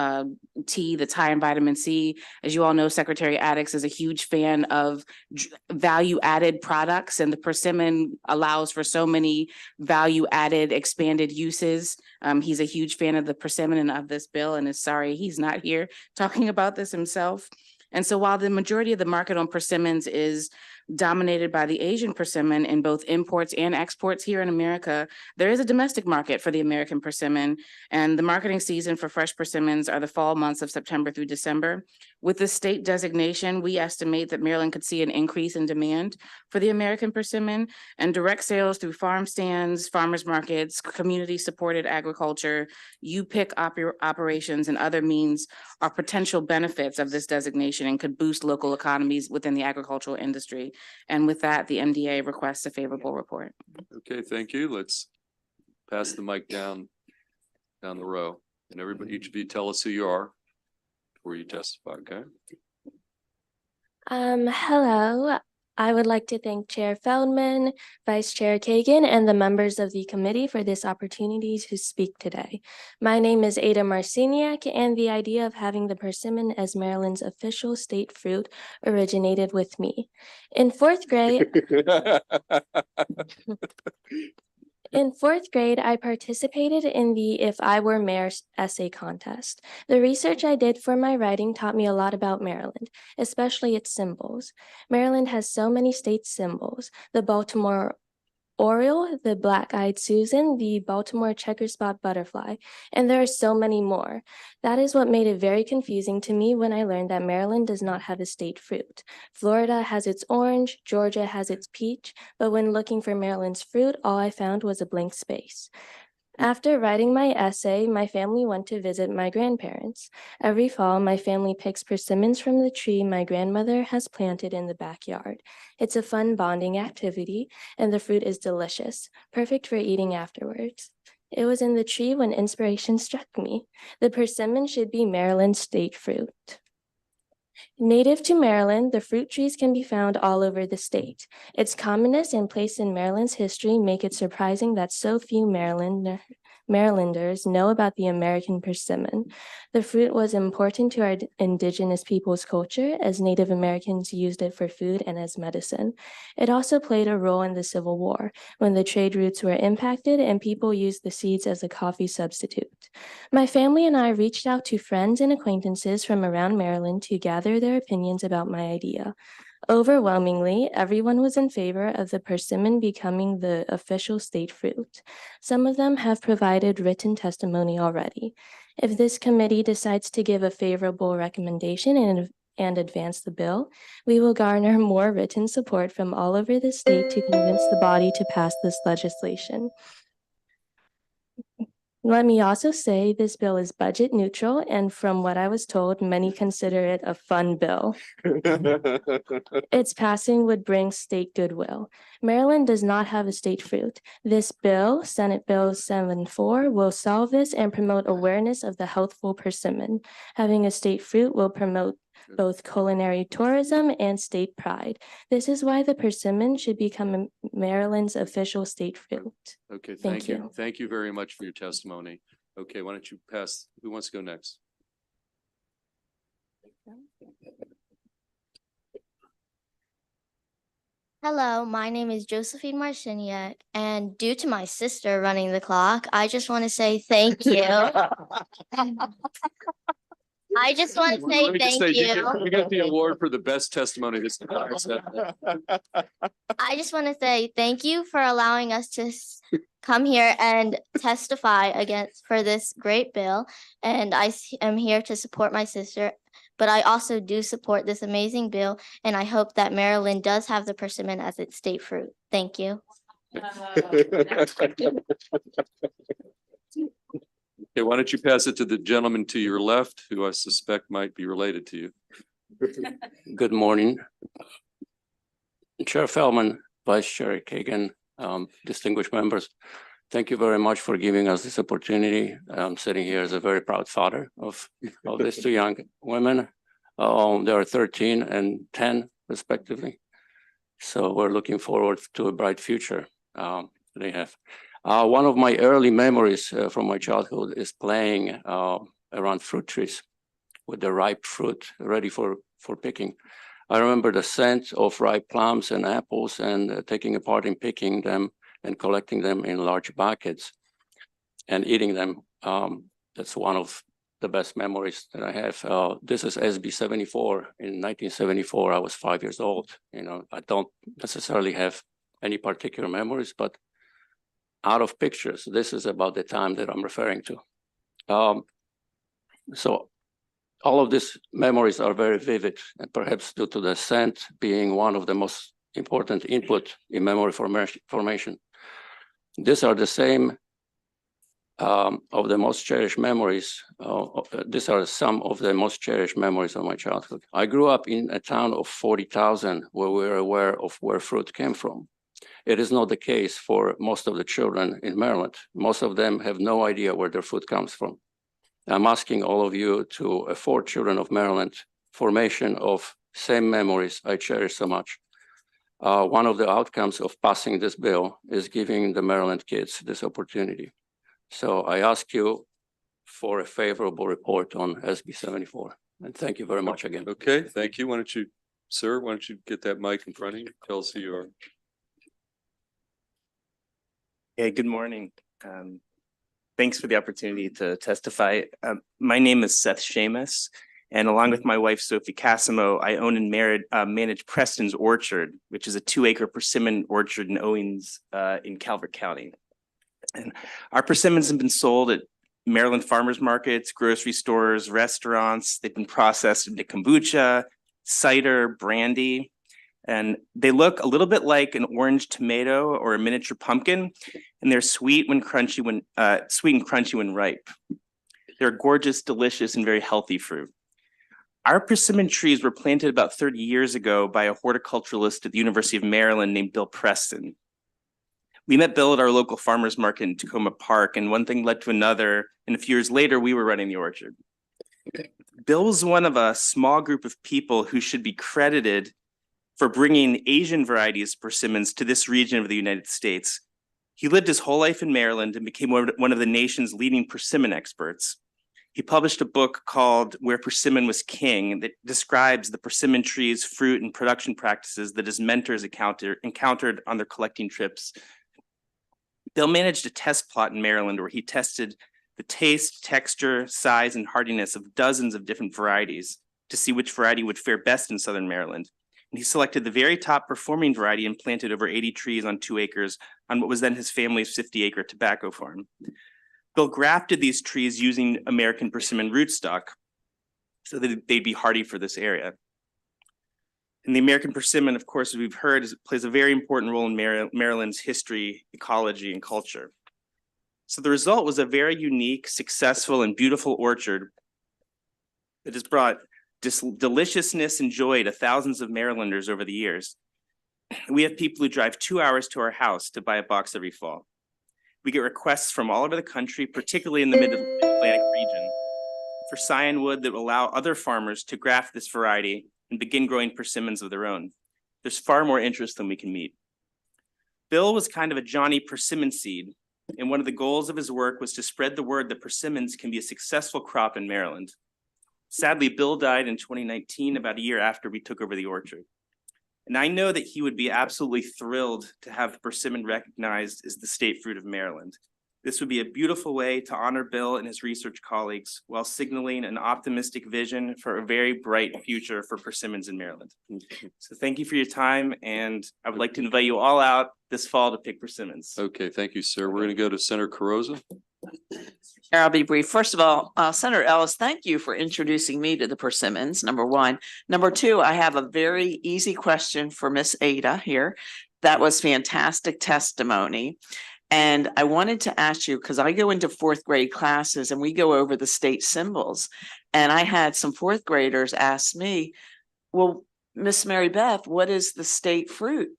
[SPEAKER 15] tea that's high in vitamin C. As you all know, Secretary Addix is a huge fan of value-added products, and the persimmon allows for so many value-added expanded uses. He's a huge fan of the persimmon and of this bill, and is sorry he's not here talking about this himself. And so while the majority of the market on persimmons is dominated by the Asian persimmon in both imports and exports here in America, there is a domestic market for the American persimmon, and the marketing season for fresh persimmons are the fall months of September through December. With the state designation, we estimate that Maryland could see an increase in demand for the American persimmon, and direct sales through farm stands, farmers markets, community-supported agriculture, U-Pick operations, and other means are potential benefits of this designation and could boost local economies within the agricultural industry. And with that, the MDA requests a favorable report.
[SPEAKER 1] Okay, thank you. Let's pass the mic down the row. And everybody, each of you tell us who you are before you testify, okay?
[SPEAKER 16] Hello. I would like to thank Chair Feldman, Vice Chair Kagan, and the members of the committee for this opportunity to speak today. My name is Ada Marciniak, and the idea of having the persimmon as Maryland's official state fruit originated with me. In fourth grade, I participated in the If I Were Mayor essay contest. The research I did for my writing taught me a lot about Maryland, especially its symbols. Maryland has so many state symbols: the Baltimore Oriole, the Black-Eyed Susan, the Baltimore checker spot butterfly, and there are so many more. That is what made it very confusing to me when I learned that Maryland does not have a state fruit. Florida has its orange, Georgia has its peach, but when looking for Maryland's fruit, all I found was a blank space. After writing my essay, my family went to visit my grandparents. Every fall, my family picks persimmons from the tree my grandmother has planted in the backyard. It's a fun bonding activity, and the fruit is delicious, perfect for eating afterwards. It was in the tree when inspiration struck me. The persimmon should be Maryland's state fruit. Native to Maryland, the fruit trees can be found all over the state. Its commonness and place in Maryland's history make it surprising that so few Marylanders know about the American persimmon. The fruit was important to our indigenous people's culture, as Native Americans used it for food and as medicine. It also played a role in the Civil War, when the trade routes were impacted and people used the seeds as a coffee substitute. My family and I reached out to friends and acquaintances from around Maryland to gather their opinions about my idea. Overwhelmingly, everyone was in favor of the persimmon becoming the official state fruit. Some of them have provided written testimony already. If this committee decides to give a favorable recommendation and advance the bill, we will garner more written support from all over the state to convince the body to pass this legislation. Let me also say this bill is budget neutral, and from what I was told, many consider it a fun bill. Its passing would bring state goodwill. Maryland does not have a state fruit. This bill, Senate Bill 74, will solve this and promote awareness of the healthful persimmon. Having a state fruit will promote both culinary tourism and state pride. This is why the persimmon should become Maryland's official state fruit.
[SPEAKER 1] Okay, thank you. Thank you very much for your testimony. Okay, why don't you pass, who wants to go next?
[SPEAKER 17] Hello, my name is Josephine Marciniak, and due to my sister running the clock, I just want to say thank you. I just want to say thank you.
[SPEAKER 1] You got the award for the best testimony this entire session.
[SPEAKER 17] I just want to say thank you for allowing us to come here and testify for this great bill. And I am here to support my sister, but I also do support this amazing bill. And I hope that Maryland does have the persimmon as its state fruit. Thank you.
[SPEAKER 1] Okay, why don't you pass it to the gentleman to your left, who I suspect might be related to you.
[SPEAKER 12] Good morning. Chair Feldman, Vice Chair Kagan, distinguished members. Thank you very much for giving us this opportunity. I'm sitting here as a very proud father of these two young women. They are 13 and 10 respectively. So we're looking forward to a bright future they have. One of my early memories from my childhood is playing around fruit trees with the ripe fruit ready for picking. I remember the scent of ripe plums and apples and taking a part in picking them and collecting them in large buckets and eating them. That's one of
[SPEAKER 10] the best memories that I have. This is SB 74. In 1974, I was 5 years old. You know, I don't necessarily have any particular memories, but out of pictures, this is about the time that I'm referring to. So all of these memories are very vivid, and perhaps due to the scent being one of the most important input in memory formation. These are the same of the most cherished memories. These are some of the most cherished memories of my childhood. I grew up in a town of 40,000 where we were aware of where fruit came from. It is not the case for most of the children in Maryland. Most of them have no idea where their food comes from. I'm asking all of you to afford children of Maryland formation of same memories I cherish so much. One of the outcomes of passing this bill is giving the Maryland kids this opportunity. So I ask you for a favorable report on SB 74. And thank you very much again.
[SPEAKER 1] Okay, thank you. Why don't you, sir, why don't you get that mic in front of you? Tell us who you are.
[SPEAKER 18] Hey, good morning. Thanks for the opportunity to testify. My name is Seth Seamus, and along with my wife, Sophie Casimo, I own and manage Preston's Orchard, which is a 2-acre persimmon orchard in Owens in Calvert County. And our persimmons have been sold at Maryland farmers markets, grocery stores, restaurants. They've been processed into kombucha, cider, brandy, and they look a little bit like an orange tomato or a miniature pumpkin, and they're sweet and crunchy when ripe. They're gorgeous, delicious, and very healthy fruit. Our persimmon trees were planted about 30 years ago by a horticulturalist at the University of Maryland named Bill Preston. We met Bill at our local farmers market in Tacoma Park, and one thing led to another, and a few years later, we were running the orchard. Bill was one of a small group of people who should be credited for bringing Asian varieties of persimmons to this region of the United States. He lived his whole life in Maryland and became one of the nation's leading persimmon experts. He published a book called Where Persimmon Was King that describes the persimmon trees, fruit, and production practices that his mentors encountered on their collecting trips. Bill managed a test plot in Maryland where he tested the taste, texture, size, and hardiness of dozens of different varieties to see which variety would fare best in Southern Maryland. And he selected the very top performing variety and planted over 80 trees on 2 acres on what was then his family's 50-acre tobacco farm. Bill grafted these trees using American persimmon rootstock so that they'd be hardy for this area. And the American persimmon, of course, as we've heard, plays a very important role in Maryland's history, ecology, and culture. So the result was a very unique, successful, and beautiful orchard that has brought deliciousness and joy to thousands of Marylanders over the years. We have people who drive 2 hours to our house to buy a box every fall. We get requests from all over the country, particularly in the Mid-Atlantic region, for scion wood that will allow other farmers to graft this variety and begin growing persimmons of their own. There's far more interest than we can meet. Bill was kind of a Johnny Persimmon seed, and one of the goals of his work was to spread the word that persimmons can be a successful crop in Maryland. Sadly, Bill died in 2019, about a year after we took over the orchard. And I know that he would be absolutely thrilled to have persimmon recognized as the state fruit of Maryland. This would be a beautiful way to honor Bill and his research colleagues while signaling an optimistic vision for a very bright future for persimmons in Maryland. So thank you for your time, and I would like to invite you all out this fall to pick persimmons.
[SPEAKER 1] Okay, thank you, sir. We're going to go to Senator Carrozza.
[SPEAKER 9] I'll be brief. First of all, Senator Ellis, thank you for introducing me to the persimmons, number one. Number two, I have a very easy question for Miss Ada here. That was fantastic testimony. And I wanted to ask you, because I go into 4th grade classes and we go over the state symbols. And I had some 4th graders ask me, well, Miss Mary Beth, what is the state fruit?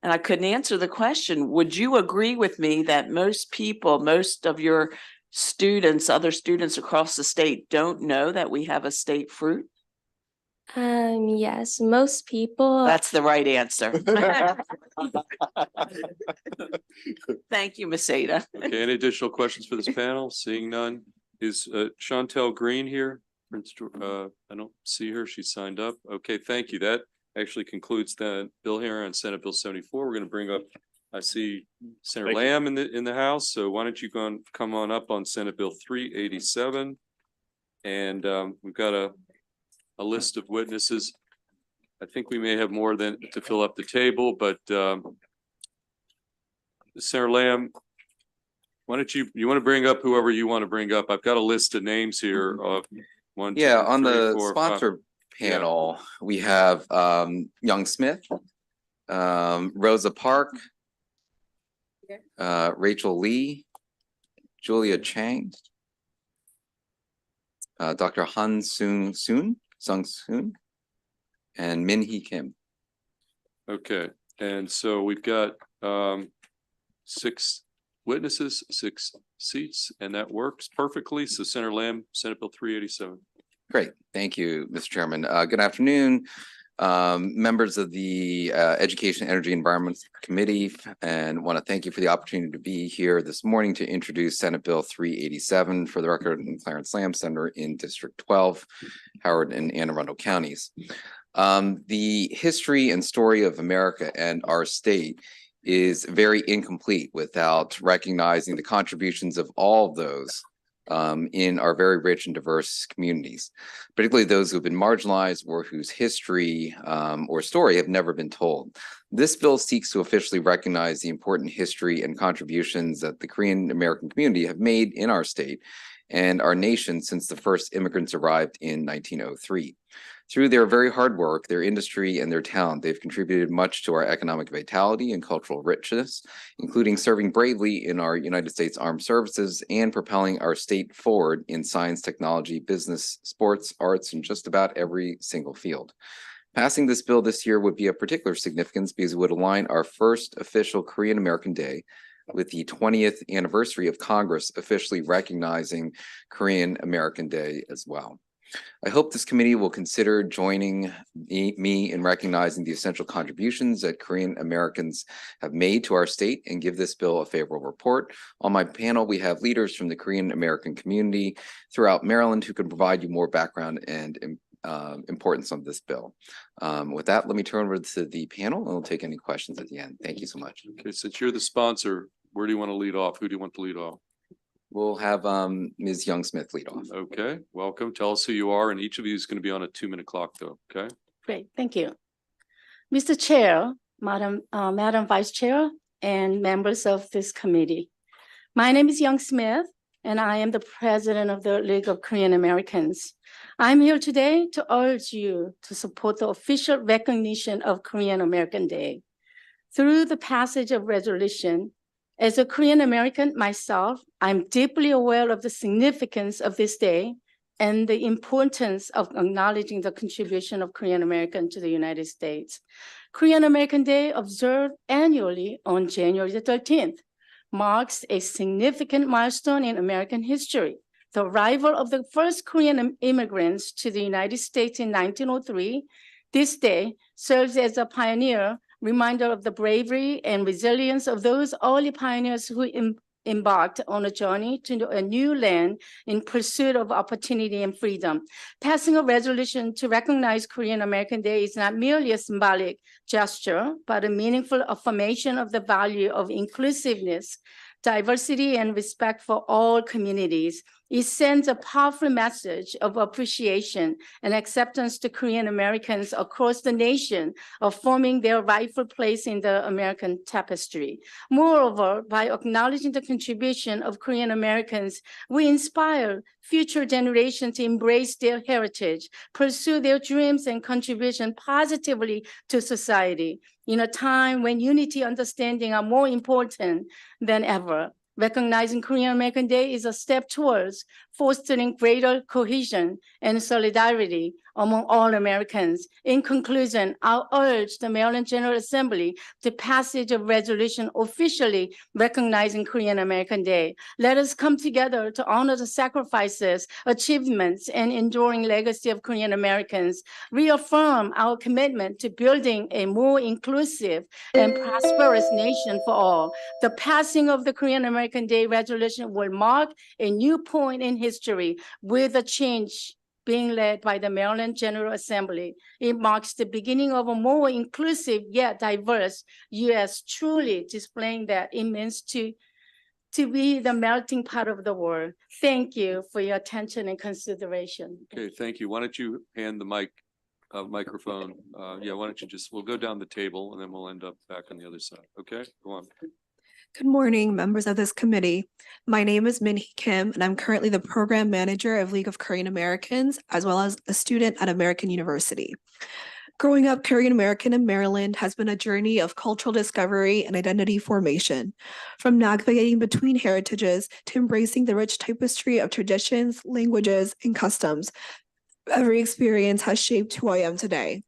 [SPEAKER 9] And I couldn't answer the question. Would you agree with me that most people, most of your students, other students across the state don't know that we have a state fruit?
[SPEAKER 16] Yes, most people.
[SPEAKER 9] That's the right answer. Thank you, Miss Ada.
[SPEAKER 1] Okay, any additional questions for this panel? Seeing none. Is Chantel Green here? I don't see her. She signed up. Okay, thank you. That actually concludes the bill hearing on Senate Bill 74. We're going to bring up, I see Senator Lamb in the House. So why don't you come on up on Senate Bill 387? And we've got a list of witnesses. I think we may have more than to fill up the table, but Senator Lamb, why don't you want to bring up whoever you want to bring up? I've got a list of names here of one,
[SPEAKER 19] Yeah,
[SPEAKER 1] two,
[SPEAKER 19] on
[SPEAKER 1] three,
[SPEAKER 19] the
[SPEAKER 1] four,
[SPEAKER 19] sponsor
[SPEAKER 1] Yeah.
[SPEAKER 19] panel, we have Young Smith, Rosa Park, Rachel Lee, Julia Chang, Dr. Sung Soon, and Min Hee Kim.
[SPEAKER 1] Okay, and so we've got 6 witnesses, 6 seats, and that works perfectly. So Senator Lamb, Senate Bill 387.
[SPEAKER 19] Great, thank you, Mr. Chairman. Good afternoon, members of the Education, Energy, Environment Committee, and want to thank you for the opportunity to be here this morning to introduce Senate Bill 387. For the record, I'm Clarence Lamb, Senator in District 12, Howard and Anne Arundel counties. The history and story of America and our state is very incomplete without recognizing the contributions of all of those in our very rich and diverse communities, particularly those who have been marginalized or whose history or story have never been told. This bill seeks to officially recognize the important history and contributions that the Korean American community have made in our state and our nation since the first immigrants arrived in 1903. Through their very hard work, their industry, and their talent, they've contributed much to our economic vitality and cultural richness, including serving bravely in our United States Armed Services and propelling our state forward in science, technology, business, sports, arts, and just about every single field. Passing this bill this year would be of particular significance because it would align our first official Korean American Day with the 20th anniversary of Congress officially recognizing Korean American Day as well. I hope this committee will consider joining me in recognizing the essential contributions that Korean Americans have made to our state and give this bill a favorable report. On my panel, we have leaders from the Korean American community throughout Maryland who can provide you more background and importance on this bill. With that, let me turn over to the panel and we'll take any questions at the end. Thank you so much.
[SPEAKER 1] Okay, since you're the sponsor, where do you want to lead off? Who do you want to lead off?
[SPEAKER 19] We'll have Ms. Young Smith lead off.
[SPEAKER 1] Okay, welcome. Tell us who you are, and each of you is going to be on a 2-minute clock though, okay?
[SPEAKER 20] Great, thank you. Mr. Chair, Madam Vice Chair, and members of this committee. My name is Young Smith, and I am the president of the League of Korean Americans. I'm here today to urge you to support the official recognition of Korean American Day. Through the passage of resolution, as a Korean American myself, I'm deeply aware of the significance of this day and the importance of acknowledging the contribution of Korean American to the United States. Korean American Day, observed annually on January the 13th, marks a significant milestone in American history. The arrival of the first Korean immigrants to the United States in 1903, this day serves as a pioneer reminder of the bravery and resilience of those early pioneers who embarked on a journey to a new land in pursuit of opportunity and freedom. Passing a resolution to recognize Korean American Day is not merely a symbolic gesture, but a meaningful affirmation of the value of inclusiveness, diversity, and respect for all communities. It sends a powerful message of appreciation and acceptance to Korean Americans across the nation, affirming their rightful place in the American tapestry. Moreover, by acknowledging the contribution of Korean Americans, we inspire future generations to embrace their heritage, pursue their dreams, and contribution positively to society. In a time when unity and understanding are more important than ever, recognizing Korean American Day is a step towards fostering greater cohesion and solidarity among all Americans. In conclusion, I'll urge the Maryland General Assembly to passage of resolution officially recognizing Korean American Day. Let us come together to honor the sacrifices, achievements, and enduring legacy of Korean Americans, reaffirm our commitment to building a more inclusive and prosperous nation for all. The passing of the Korean American Day resolution will mark a new point in history with a change being led by the Maryland General Assembly. It marks the beginning of a more inclusive yet diverse U.S., truly displaying that it means to to be the melting pot of the world. Thank you for your attention and consideration.
[SPEAKER 1] Okay, thank you. Why don't you hand the microphone? Yeah, why don't you we'll go down the table and then we'll end up back on the other side. Okay, go on.
[SPEAKER 21] Good morning, members of this committee. My name is Min Hee Kim, and I'm currently the program manager of League of Korean Americans, as well as a student at American University. Growing up Korean American in Maryland has been a journey of cultural discovery and identity formation, from navigating between heritages to embracing the rich tapestry of traditions, languages, and customs. Every experience has shaped who I am today.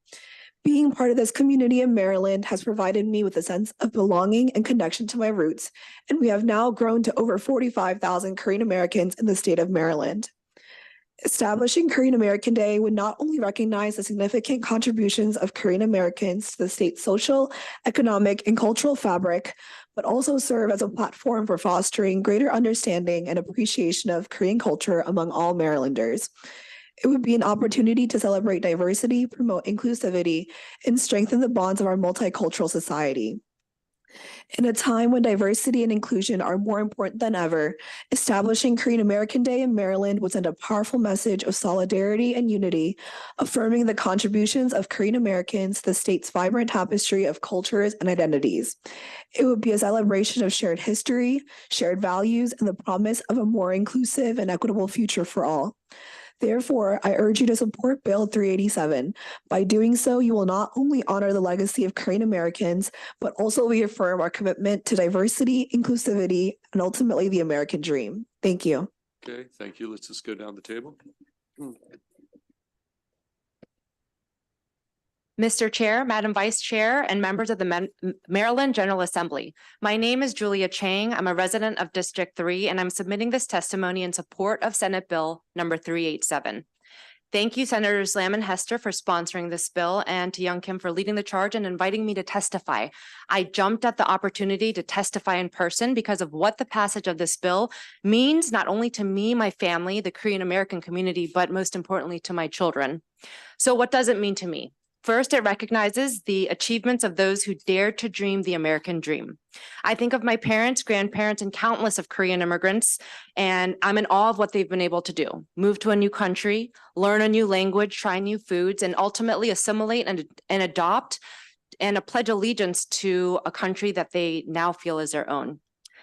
[SPEAKER 21] Being part of this community in Maryland has provided me with a sense of belonging and connection to my roots, and we have now grown to over 45,000 Korean Americans in the state of Maryland. Establishing Korean American Day would not only recognize the significant contributions of Korean Americans to the state's social, economic, and cultural fabric, but also serve as a platform for fostering greater understanding and appreciation of Korean culture among all Marylanders. It would be an opportunity to celebrate diversity, promote inclusivity, and strengthen the bonds of our multicultural society. In a time when diversity and inclusion are more important than ever, establishing Korean American Day in Maryland would send a powerful message of solidarity and unity, affirming the contributions of Korean Americans to the state's vibrant tapestry of cultures and identities. It would be a celebration of shared history, shared values, and the promise of a more inclusive and equitable future for all. Therefore, I urge you to support Bill 387. By doing so, you will not only honor the legacy of Korean Americans, but also reaffirm our commitment to diversity, inclusivity, and ultimately the American dream. Thank you.
[SPEAKER 1] Okay, thank you. Let's just go down the table.
[SPEAKER 22] Mr. Chair, Madam Vice Chair, and members of the Maryland General Assembly. My name is Julia Chang. I'm a resident of District 3, and I'm submitting this testimony in support of Senate Bill number 387. Thank you, Senators Lamb and Hester, for sponsoring this bill, and to Young Kim for leading the charge and inviting me to testify. I jumped at the opportunity to testify in person because of what the passage of this bill means, not only to me, my family, the Korean American community, but most importantly to my children. So what does it mean to me? First, it recognizes the achievements of those who dared to dream the American dream. I think of my parents, grandparents, and countless of Korean immigrants, and I'm in awe of what they've been able to do. Move to a new country, learn a new language, try new foods, and ultimately assimilate and adopt and pledge allegiance to a country that they now feel is their own.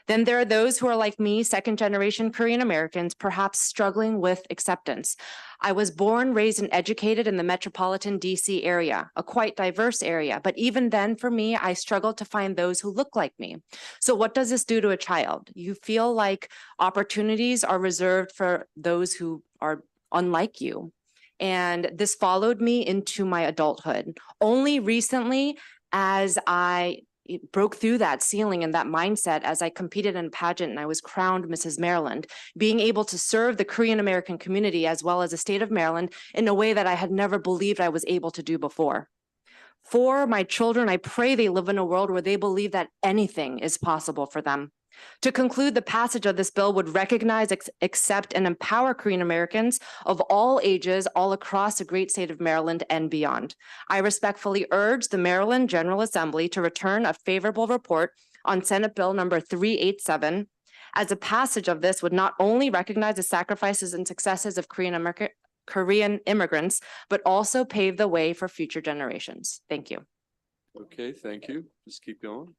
[SPEAKER 22] Then there are those who are like me, second-generation Korean Americans, perhaps struggling with acceptance. I was born, raised, and educated in the metropolitan DC area, a quite diverse area. But even then, for me, I struggled to find those who look like me. So what does this do to a child? You feel like opportunities are reserved for those who are unlike you. And this followed me into my adulthood. Only recently, as I broke through that ceiling and that mindset as I competed in a pageant and I was crowned Mrs. Maryland, being able to serve the Korean American community as well as the state of Maryland in a way that I had never believed I was able to do before. For my children, I pray they live in a world where they believe that anything is possible for them. To conclude, the passage of this bill would recognize, accept, and empower Korean Americans of all ages all across the great state of Maryland and beyond. I respectfully urge the Maryland General Assembly to return a favorable report on Senate Bill number 387, as a passage of this would not only recognize the sacrifices and successes of Korean immigrants, but also pave the way for future generations. Thank you.
[SPEAKER 1] Okay, thank you. Just keep going.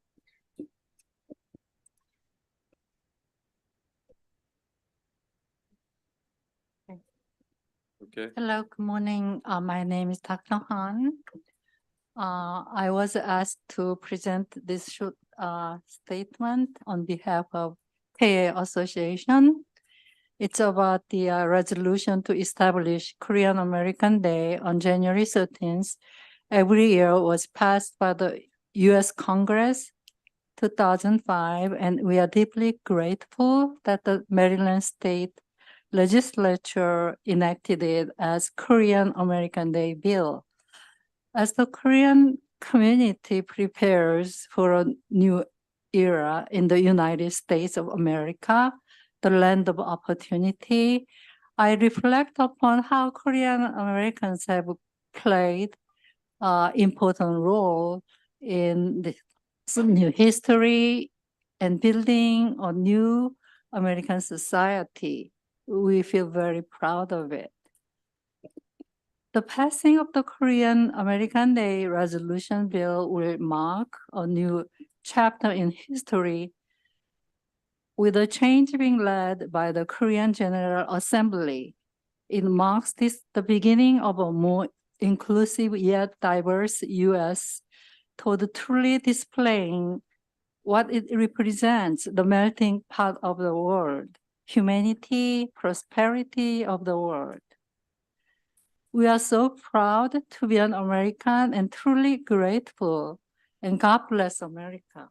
[SPEAKER 1] Okay.
[SPEAKER 23] Hello, good morning. My name is Dr. Han. I was asked to present this short statement on behalf of KA Association. It's about the resolution to establish Korean American Day on January 13th. Every year was passed by the U.S. Congress 2005, and we are deeply grateful that the Maryland State Legislature enacted it as Korean American Day bill. As the Korean community prepares for a new era in the United States of America, the land of opportunity, I reflect upon how Korean Americans have played an important role in the new history and building a new American society. We feel very proud of it. The passing of the Korean American Day Resolution Bill will mark a new chapter in history, with a change being led by the Korean General Assembly. It marks the beginning of a more inclusive yet diverse U.S. toward truly displaying what it represents, the melting pot of the world, humanity, prosperity of the world. We are so proud to be an American and truly grateful, and God bless America.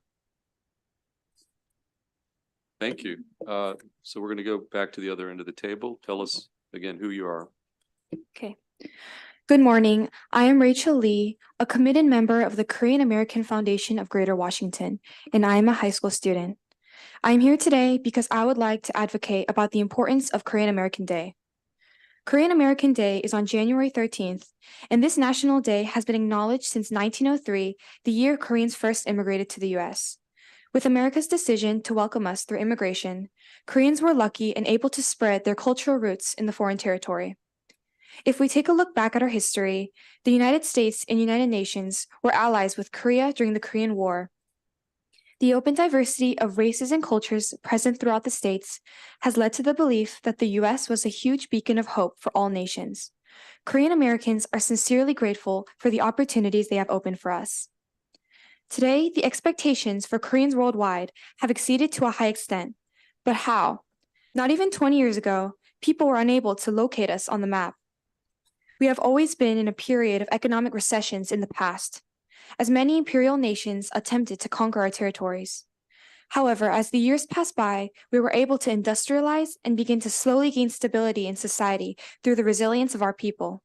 [SPEAKER 1] Thank you. So we're going to go back to the other end of the table. Tell us again who you are.
[SPEAKER 4] Okay. Good morning. I am Rachel Lee, a committed member of the Korean American Foundation of Greater Washington, and I am a high school student. I am here today because I would like to advocate about the importance of Korean American Day. Korean American Day is on January 13th, and this national day has been acknowledged since 1903, the year Koreans first immigrated to the U.S. With America's decision to welcome us through immigration, Koreans were lucky and able to spread their cultural roots in the foreign territory. If we take a look back at our history, the United States and United Nations were allies with Korea during the Korean War. The open diversity of races and cultures present throughout the states has led to the belief that the U.S. was a huge beacon of hope for all nations. Korean Americans are sincerely grateful for the opportunities they have opened for us. Today, the expectations for Koreans worldwide have exceeded to a high extent. But how? Not even 20 years ago, people were unable to locate us on the map. We have always been in a period of economic recessions in the past, as many imperial nations attempted to conquer our territories. However, as the years passed by, we were able to industrialize and begin to slowly gain stability in society through the resilience of our people.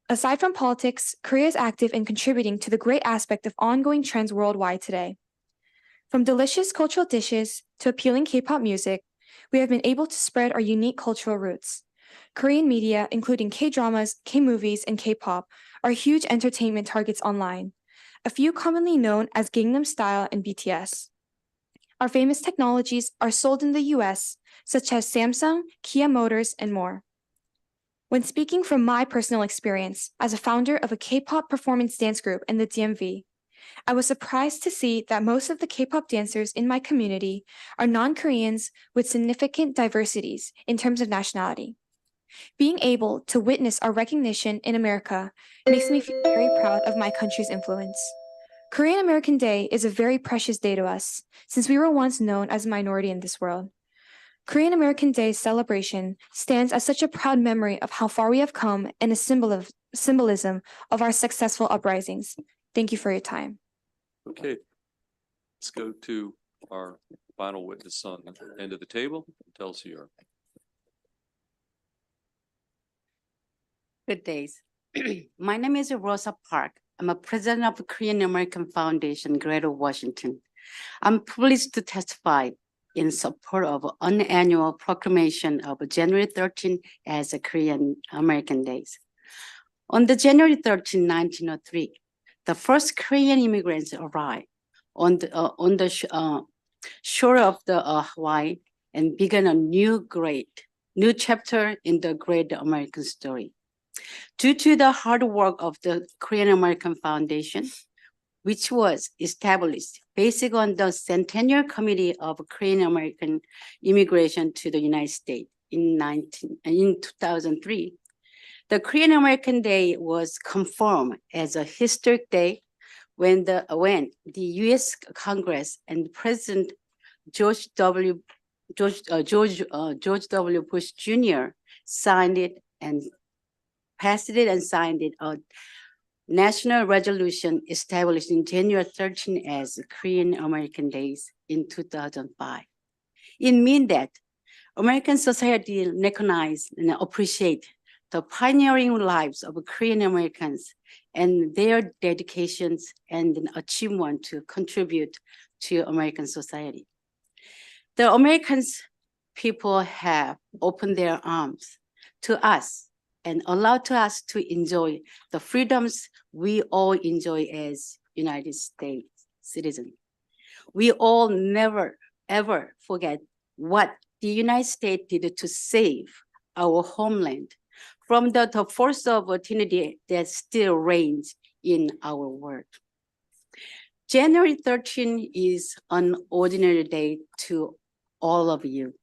[SPEAKER 4] Aside from politics, Korea is active in contributing to the great aspect of ongoing trends worldwide today. From delicious cultural dishes to appealing K-pop music, we have been able to spread our unique cultural roots. Korean media, including K-dramas, K-movies, and K-pop, are huge entertainment targets online, a few commonly known as Gangnam Style and BTS. Our famous technologies are sold in the US, such as Samsung, Kia Motors, and more. When speaking from my personal experience as a founder of a K-pop performance dance group in the DMV, I was surprised to see that most of the K-pop dancers in my community are non-Koreans with significant diversities in terms of nationality. Being able to witness our recognition in America makes me feel very proud of my country's influence. Korean American Day is a very precious day to us, since we were once known as a minority in this world. Korean American Day celebration stands as such a proud memory of how far we have come and a symbolism of our successful uprisings. Thank you for your time.
[SPEAKER 1] Okay. Let's go to our final witness on the end of the table. Tell us who you are.
[SPEAKER 5] Good days. My name is Rosa Park. I'm a president of the Korean American Foundation, Greater Washington. I'm pleased to testify in support of an annual proclamation of January 13 as a Korean American Days. On the January 13, 1903, the first Korean immigrants arrived on the shore of the Hawaii and began a new chapter in the great American story. Due to the hard work of the Korean American Foundation, which was established based on the Centennial Committee of Korean American Immigration to the United States in 2003, the Korean American Day was confirmed as a historic day when the U.S. Congress and President George W. Bush Jr. signed it and passed it and signed it, a national resolution establishing January 13 as Korean American Days in 2005. It means that American society recognize and appreciate the pioneering lives of Korean Americans and their dedications and achievement to contribute to American society. The American people have opened their arms to us and allowed to us to enjoy the freedoms we all enjoy as United States citizens. We all never, ever forget what the United States did to save our homeland from the force of opportunity that still reigns in our world. January 13 is an ordinary day to all of you,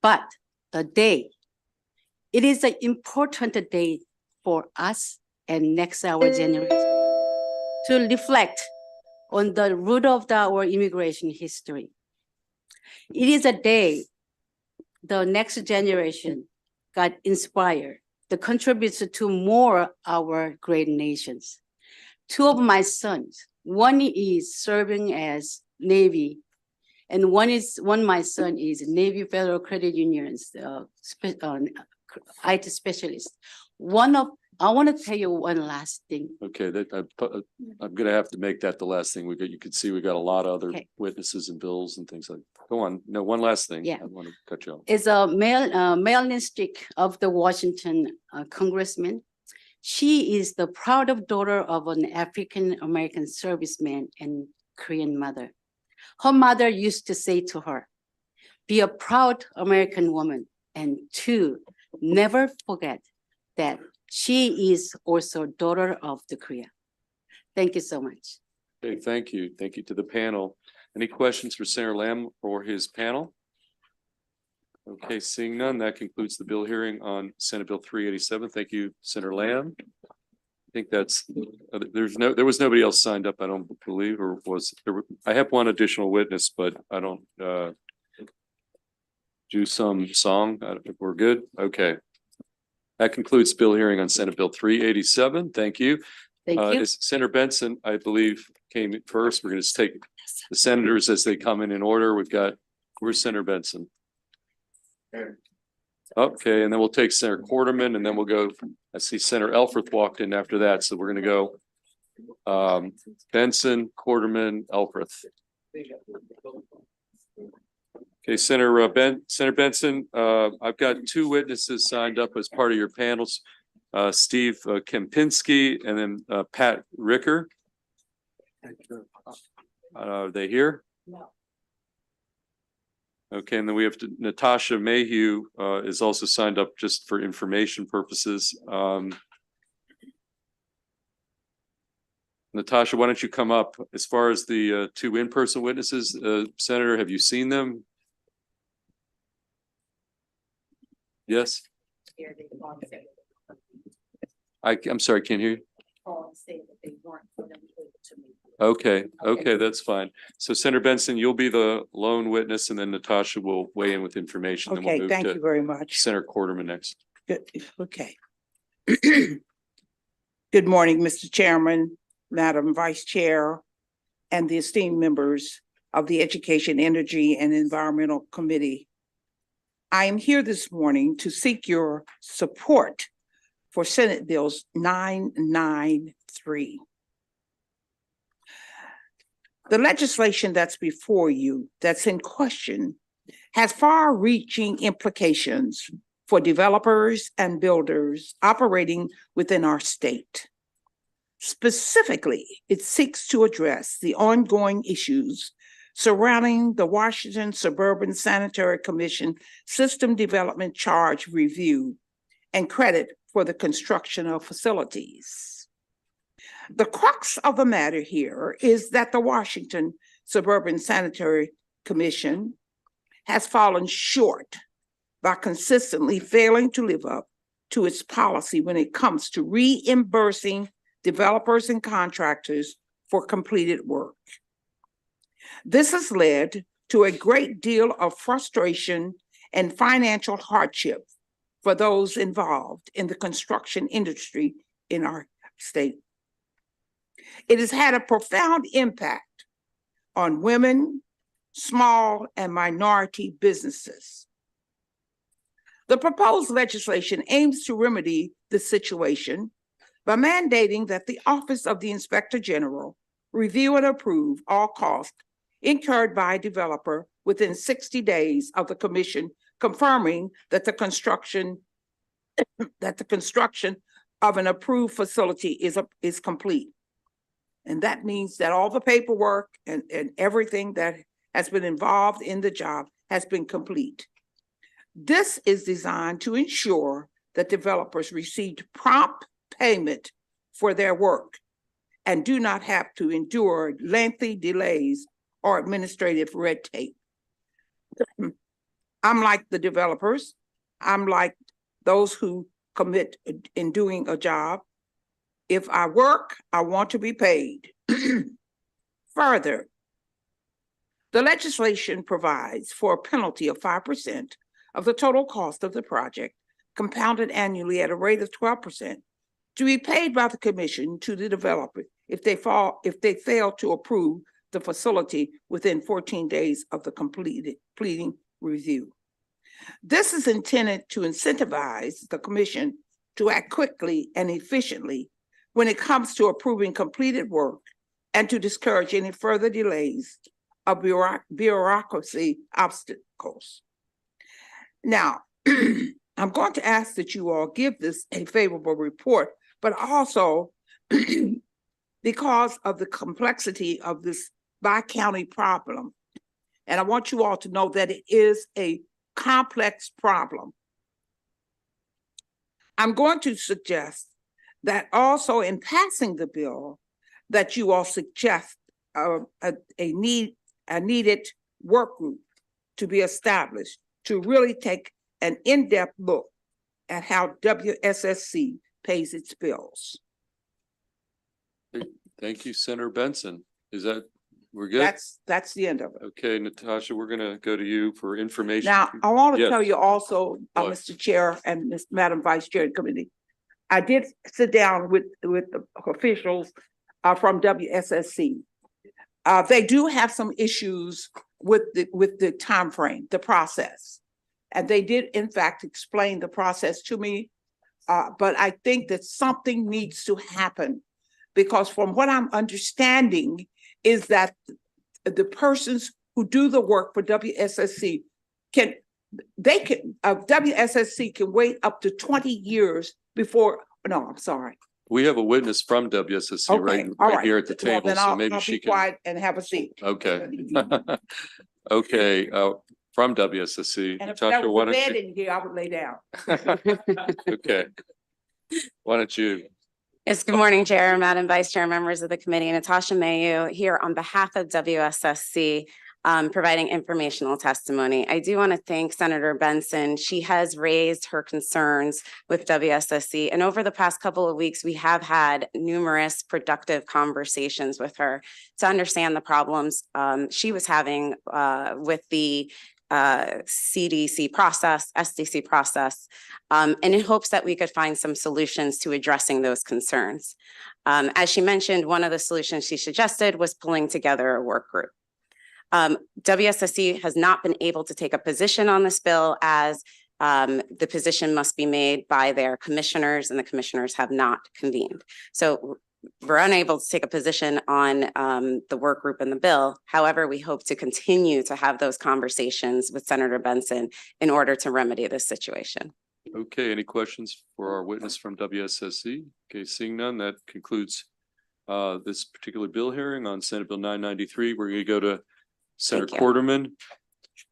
[SPEAKER 5] but it is an important day for us and next our generation to reflect on the root of our immigration history. It is a day the next generation got inspired to contribute to more our great nations. Two of my sons, one is serving as Navy, and one my son is Navy Federal Credit Union's IT specialist. I want to tell you one last thing.
[SPEAKER 1] Okay, I'm gonna have to make that the last thing. You can see we got a lot of other
[SPEAKER 5] Okay.
[SPEAKER 1] witnesses and bills and things like, go on. No, one last thing.
[SPEAKER 5] Yeah.
[SPEAKER 1] I want to cut you off.
[SPEAKER 5] Is a Marilyn Strick of the Washington congressman. She is the proud daughter of an African-American serviceman and Korean mother. Her mother used to say to her, be a proud American woman, and two, never forget that she is also daughter of the Korea. Thank you so much.
[SPEAKER 1] Okay, thank you. Thank you to the panel. Any questions for Senator Lamb or his panel? Okay, seeing none, that concludes the bill hearing on Senate Bill 387. Thank you, Senator Lamb. I think that's, there was nobody else signed up, I don't believe, or was there? I have one additional witness, but I don't do some song. I don't think we're good. Okay. That concludes bill hearing on Senate Bill 387. Thank you.
[SPEAKER 5] Thank you.
[SPEAKER 1] Is Senator Benson, I believe, came in first. We're going to take the senators as they come in order. Where's Senator Benson? Okay, and then we'll take Senator Quarterman, and then we'll go, I see Senator Elfreth walked in after that, so we're going to go Benson, Quarterman, Elfreth. Okay, Senator Benson, I've got two witnesses signed up as part of your panels. Steve Kempinski and then Pat Ricker. Are they here?
[SPEAKER 5] No.
[SPEAKER 1] Okay, and then we have Natasha Mayhew is also signed up just for information purposes. Natasha, why don't you come up? As far as the two in-person witnesses, Senator, have you seen them? Yes? I'm sorry, can't hear you. Okay, that's fine. So Senator Benson, you'll be the lone witness, and then Natasha will weigh in with information. Then we'll
[SPEAKER 2] Okay,
[SPEAKER 1] move
[SPEAKER 2] thank
[SPEAKER 1] to
[SPEAKER 2] you very much.
[SPEAKER 1] Senator Quarterman next.
[SPEAKER 2] Good, okay. Good morning, Mr. Chairman, Madam Vice Chair, and the esteemed members of the Education, Energy, and Environmental Committee. I am here this morning to seek your support for Senate Bills 993. The legislation that's before you, that's in question, has far-reaching implications for developers and builders operating within our state. Specifically, it seeks to address the ongoing issues surrounding the Washington Suburban Sanitary Commission System Development Charge Review and credit for the construction of facilities. The crux of the matter here is that the Washington Suburban Sanitary Commission has fallen short by consistently failing to live up to its policy when it comes to reimbursing developers and contractors for completed work. This has led to a great deal of frustration and financial hardship for those involved in the construction industry in our state. It has had a profound impact on women, small and minority businesses. The proposed legislation aims to remedy the situation by mandating that the Office of the Inspector General review and approve all costs incurred by a developer within 60 days of the commission confirming that the construction of an approved facility is complete. And that means that all the paperwork and everything that has been involved in the job has been complete. This is designed to ensure that developers received prompt payment for their work and do not have to endure lengthy delays or administrative red tape. I'm like the developers. I'm like those who commit in doing a job. If I work, I want to be paid. Further, the legislation provides for a penalty of 5% of the total cost of the project, compounded annually at a rate of 12%, to be paid by the commission to the developer if they fail to approve the facility within 14 days of the completing review. This is intended to incentivize the commission to act quickly and efficiently when it comes to approving completed work and to discourage any further delays of bureaucracy obstacles. Now, I'm going to ask that you all give this a favorable report, but also because of the complexity of this bi-county problem. And I want you all to know that it is a complex problem. I'm going to suggest that also in passing the bill, that you all suggest a needed work group to be established to really take an in-depth look at how WSSC pays its bills.
[SPEAKER 1] Thank you, Senator Benson. We're good?
[SPEAKER 2] That's the end of it.
[SPEAKER 1] Okay, Natasha, we're gonna go to you for information.
[SPEAKER 2] Now, I want to
[SPEAKER 1] Yes.
[SPEAKER 2] tell you also,
[SPEAKER 1] What?
[SPEAKER 2] Mr. Chair and Madam Vice Chair of the committee, I did sit down with the officials from WSSC. They do have some issues with the timeframe, the process. And they did in fact explain the process to me. But I think that something needs to happen, because from what I'm understanding is that the persons who do the work for WSSC WSSC can wait up to 20 years before, no, I'm sorry.
[SPEAKER 1] We have a witness from WSSC
[SPEAKER 2] Okay,
[SPEAKER 1] right
[SPEAKER 2] all right.
[SPEAKER 1] here at the
[SPEAKER 2] Well,
[SPEAKER 1] table,
[SPEAKER 2] then
[SPEAKER 1] so
[SPEAKER 2] I'll
[SPEAKER 1] maybe
[SPEAKER 2] be
[SPEAKER 1] she can.
[SPEAKER 2] quiet and have a seat.
[SPEAKER 1] Okay. Okay, from WSSC,
[SPEAKER 2] And if there
[SPEAKER 1] Natasha, why
[SPEAKER 2] was a
[SPEAKER 1] don't
[SPEAKER 2] bed
[SPEAKER 1] you?
[SPEAKER 2] in here, I would lay down.
[SPEAKER 1] Okay. Why don't you?
[SPEAKER 3] Yes, good morning, Chair, Madam Vice Chair, members of the committee. Natasha Mayu here on behalf of WSSC, providing informational testimony. I do want to thank Senator Benson. She has raised her concerns with WSSC, and over the past couple of weeks, we have had numerous productive conversations with her to understand the problems she was having with the CDC process, SDC process, and in hopes that we could find some solutions to addressing those concerns. As she mentioned, one of the solutions she suggested was pulling together a work group. WSSC has not been able to take a position on this bill, as the position must be made by their commissioners, and the commissioners have not convened. So we're unable to take a position on the work group in the bill. However, we hope to continue to have those conversations with Senator Benson in order to remedy this situation.
[SPEAKER 1] Okay, any questions for our witness from WSSC? Okay, seeing none, that concludes this particular bill hearing on Senate Bill 993. We're gonna go to Senator Quarterman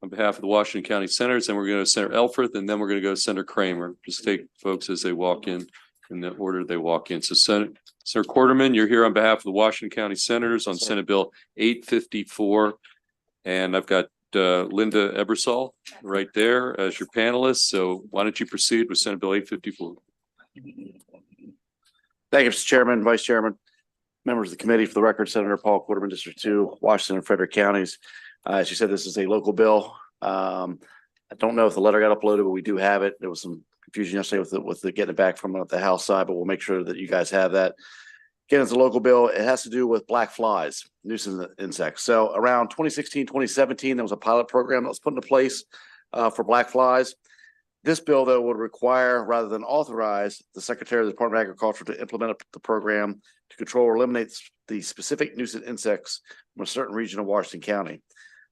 [SPEAKER 1] on behalf of the Washington County Senators, and we're going to Senator Elfreth, and then we're going to go to Senator Kramer. Just take folks as they walk in the order they walk in. So Senator Quarterman, you're here on behalf of the Washington County Senators on Senate Bill 854. And I've got Linda Ebersol right there as your panelist. So why don't you proceed with Senate Bill 854?
[SPEAKER 6] Thank you, Mr. Chairman, Vice Chairman, members of the committee. For the record, Senator Paul Quarterman, District 2, Washington and Frederick counties. As you said, this is a local bill. I don't know if the letter got uploaded, but we do have it. There was some confusion yesterday with the getting it back from the House side, but we'll make sure that you guys have that. Again, it's a local bill. It has to do with black flies, nuisance insects. So around 2016, 2017, there was a pilot program that was put into place for black flies. This bill, though, would require, rather than authorize, the Secretary of the Department of Agriculture to implement the program to control or eliminate the specific nuisance insects from a certain region of Washington County.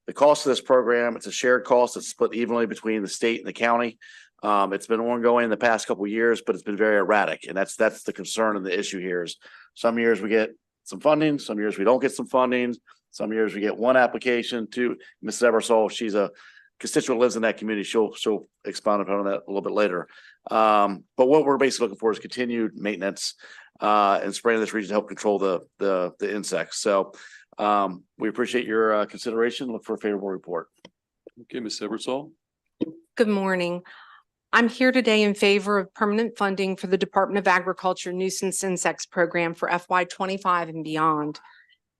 [SPEAKER 6] The cost of this program, it's a shared cost. It's split evenly between the state and the county. It's been ongoing in the past couple of years, but it's been very erratic. And that's the concern and the issue here is some years we get some funding, some years we don't get some funding, some years we get one application. To Mrs. Eversole, she's a constituent, lives in that community. She'll expound upon that a little bit later. But what we're basically looking for is continued maintenance and spraying in this region to help control the insects. So we appreciate your consideration. Look for a favorable report.
[SPEAKER 1] Okay, Ms. Eversole.
[SPEAKER 22] Good morning. I'm here today in favor of permanent funding for the Department of Agriculture Nuisance Insects Program for FY '25 and beyond.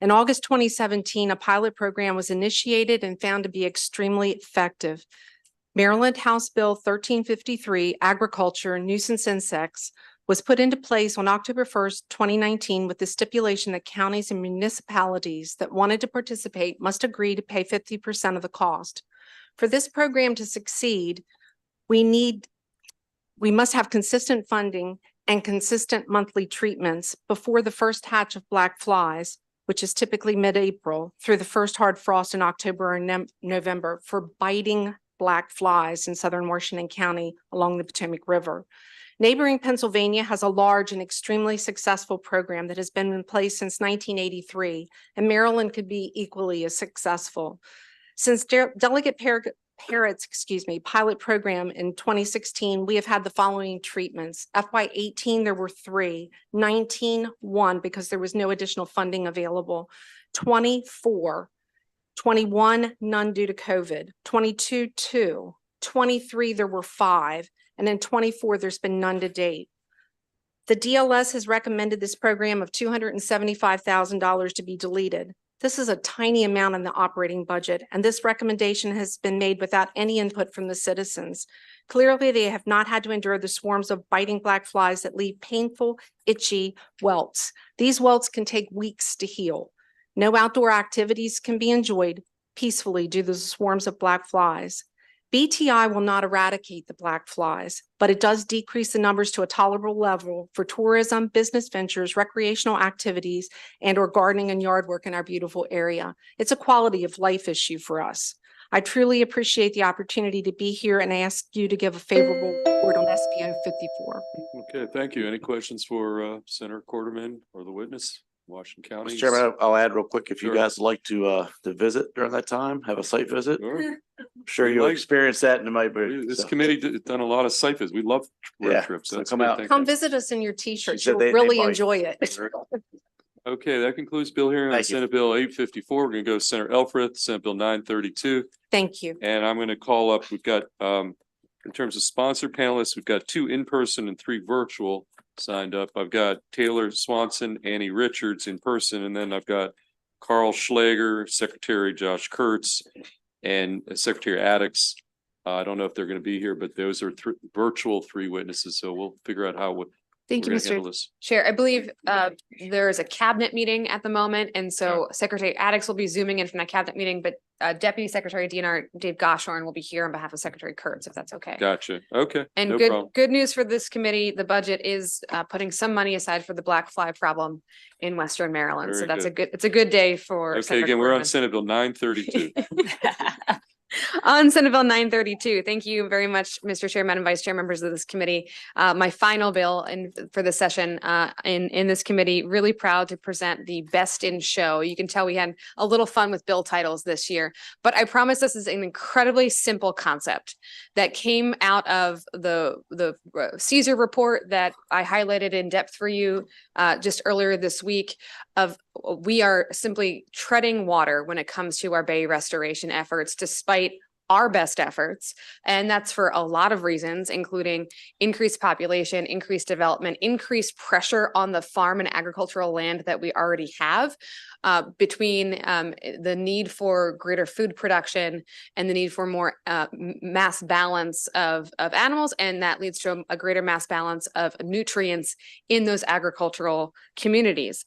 [SPEAKER 22] In August 2017, a pilot program was initiated and found to be extremely effective. Maryland House Bill 1353, Agriculture Nuisance Insects, was put into place on October 1st, 2019, with the stipulation that counties and municipalities that wanted to participate must agree to pay 50% of the cost. For this program to succeed, we must have consistent funding and consistent monthly treatments before the first hatch of black flies, which is typically mid-April, through the first hard frost in October or November for biting black flies in southern Washington County along the Potomac River. Neighboring Pennsylvania has a large and extremely successful program that has been in place since 1983, and Maryland could be equally as successful. Since Delegate Parrott's pilot program in 2016, we have had the following treatments. FY 18, there were 3, 19, 1, because there was no additional funding available, 24, 21, none due to COVID, 22, 2, 23, there were 5, and in 24, there's been none to date. The DLS has recommended this program of $275,000 to be deleted. This is a tiny amount in the operating budget, and this recommendation has been made without any input from the citizens. Clearly, they have not had to endure the swarms of biting black flies that leave painful, itchy welts. These welts can take weeks to heal. No outdoor activities can be enjoyed peacefully due to the swarms of black flies. BTI will not eradicate the black flies, but it does decrease the numbers to a tolerable level for tourism, business ventures, recreational activities, and or gardening and yard work in our beautiful area. It's a quality of life issue for us. I truly appreciate the opportunity to be here and ask you to give a favorable report on SBO 54.
[SPEAKER 1] Okay, thank you. Any questions for Senator Quarterman or the witness? Washington County.
[SPEAKER 6] Mr. Chairman, I'll add real quick, if you
[SPEAKER 1] Sure.
[SPEAKER 6] guys would like to visit during that time, have a site visit.
[SPEAKER 1] Sure.
[SPEAKER 6] I'm sure
[SPEAKER 1] We'd
[SPEAKER 6] you'll
[SPEAKER 1] like-
[SPEAKER 6] experience that in my booth.
[SPEAKER 1] This committee done a lot of site visits. We love road
[SPEAKER 6] Yeah,
[SPEAKER 1] trips.
[SPEAKER 6] so
[SPEAKER 1] That's
[SPEAKER 6] come
[SPEAKER 1] good.
[SPEAKER 6] out.
[SPEAKER 1] Thank
[SPEAKER 22] Come
[SPEAKER 1] you.
[SPEAKER 22] visit us in your t-shirts.
[SPEAKER 6] said
[SPEAKER 22] You'll
[SPEAKER 6] they
[SPEAKER 22] really
[SPEAKER 6] might.
[SPEAKER 22] enjoy it.
[SPEAKER 1] Okay, that concludes bill hearing on
[SPEAKER 6] Thank you.
[SPEAKER 1] Senate Bill 854. We're gonna go to Senator Elfreth, Senate Bill 932.
[SPEAKER 22] Thank you.
[SPEAKER 1] And I'm gonna call up, we've got, in terms of sponsored panelists, we've got 2 in-person and 3 virtual signed up. I've got Taylor Swanson, Annie Richards in person, and then I've got Carl Schlager, Secretary Josh Kurtz, and Secretary Addix. I don't know if they're gonna be here, but those are virtual 3 witnesses, so we'll figure out how we're
[SPEAKER 22] Thank you,
[SPEAKER 1] gonna handle
[SPEAKER 22] Mr.
[SPEAKER 1] this.
[SPEAKER 22] Chair. I believe there is a cabinet meeting at the moment, and so Secretary Addix will be zooming in from that cabinet meeting, but Deputy Secretary DNR Dave Goshorn will be here on behalf of Secretary Kurtz, if that's okay.
[SPEAKER 1] Gotcha. Okay.
[SPEAKER 22] And
[SPEAKER 1] no
[SPEAKER 22] good
[SPEAKER 1] problem.
[SPEAKER 22] good news for this committee, the budget is putting some money aside for the black fly problem in Western Maryland. So
[SPEAKER 1] Very
[SPEAKER 22] that's
[SPEAKER 1] good.
[SPEAKER 22] it's a good day for
[SPEAKER 1] Okay,
[SPEAKER 22] Senator
[SPEAKER 1] again, we're on
[SPEAKER 22] Corman.
[SPEAKER 1] Senate Bill 932.
[SPEAKER 22] On Senate Bill 932. Thank you very much, Mr. Chair, Madam Vice Chair, members of this committee. My final bill for the session in this committee, really proud to present the best in show. You can tell we had a little fun with bill titles this year, but I promise this is an incredibly simple concept that came out of the Caesar report that I highlighted in depth for you just earlier this week. We are simply treading water when it comes to our bay restoration efforts, despite our best efforts. And that's for a lot of reasons, including increased population, increased development, increased pressure on the farm and agricultural land that we already have, between the need for greater food production and the need for more mass balance of animals. And that leads to a greater mass balance of nutrients in those agricultural communities.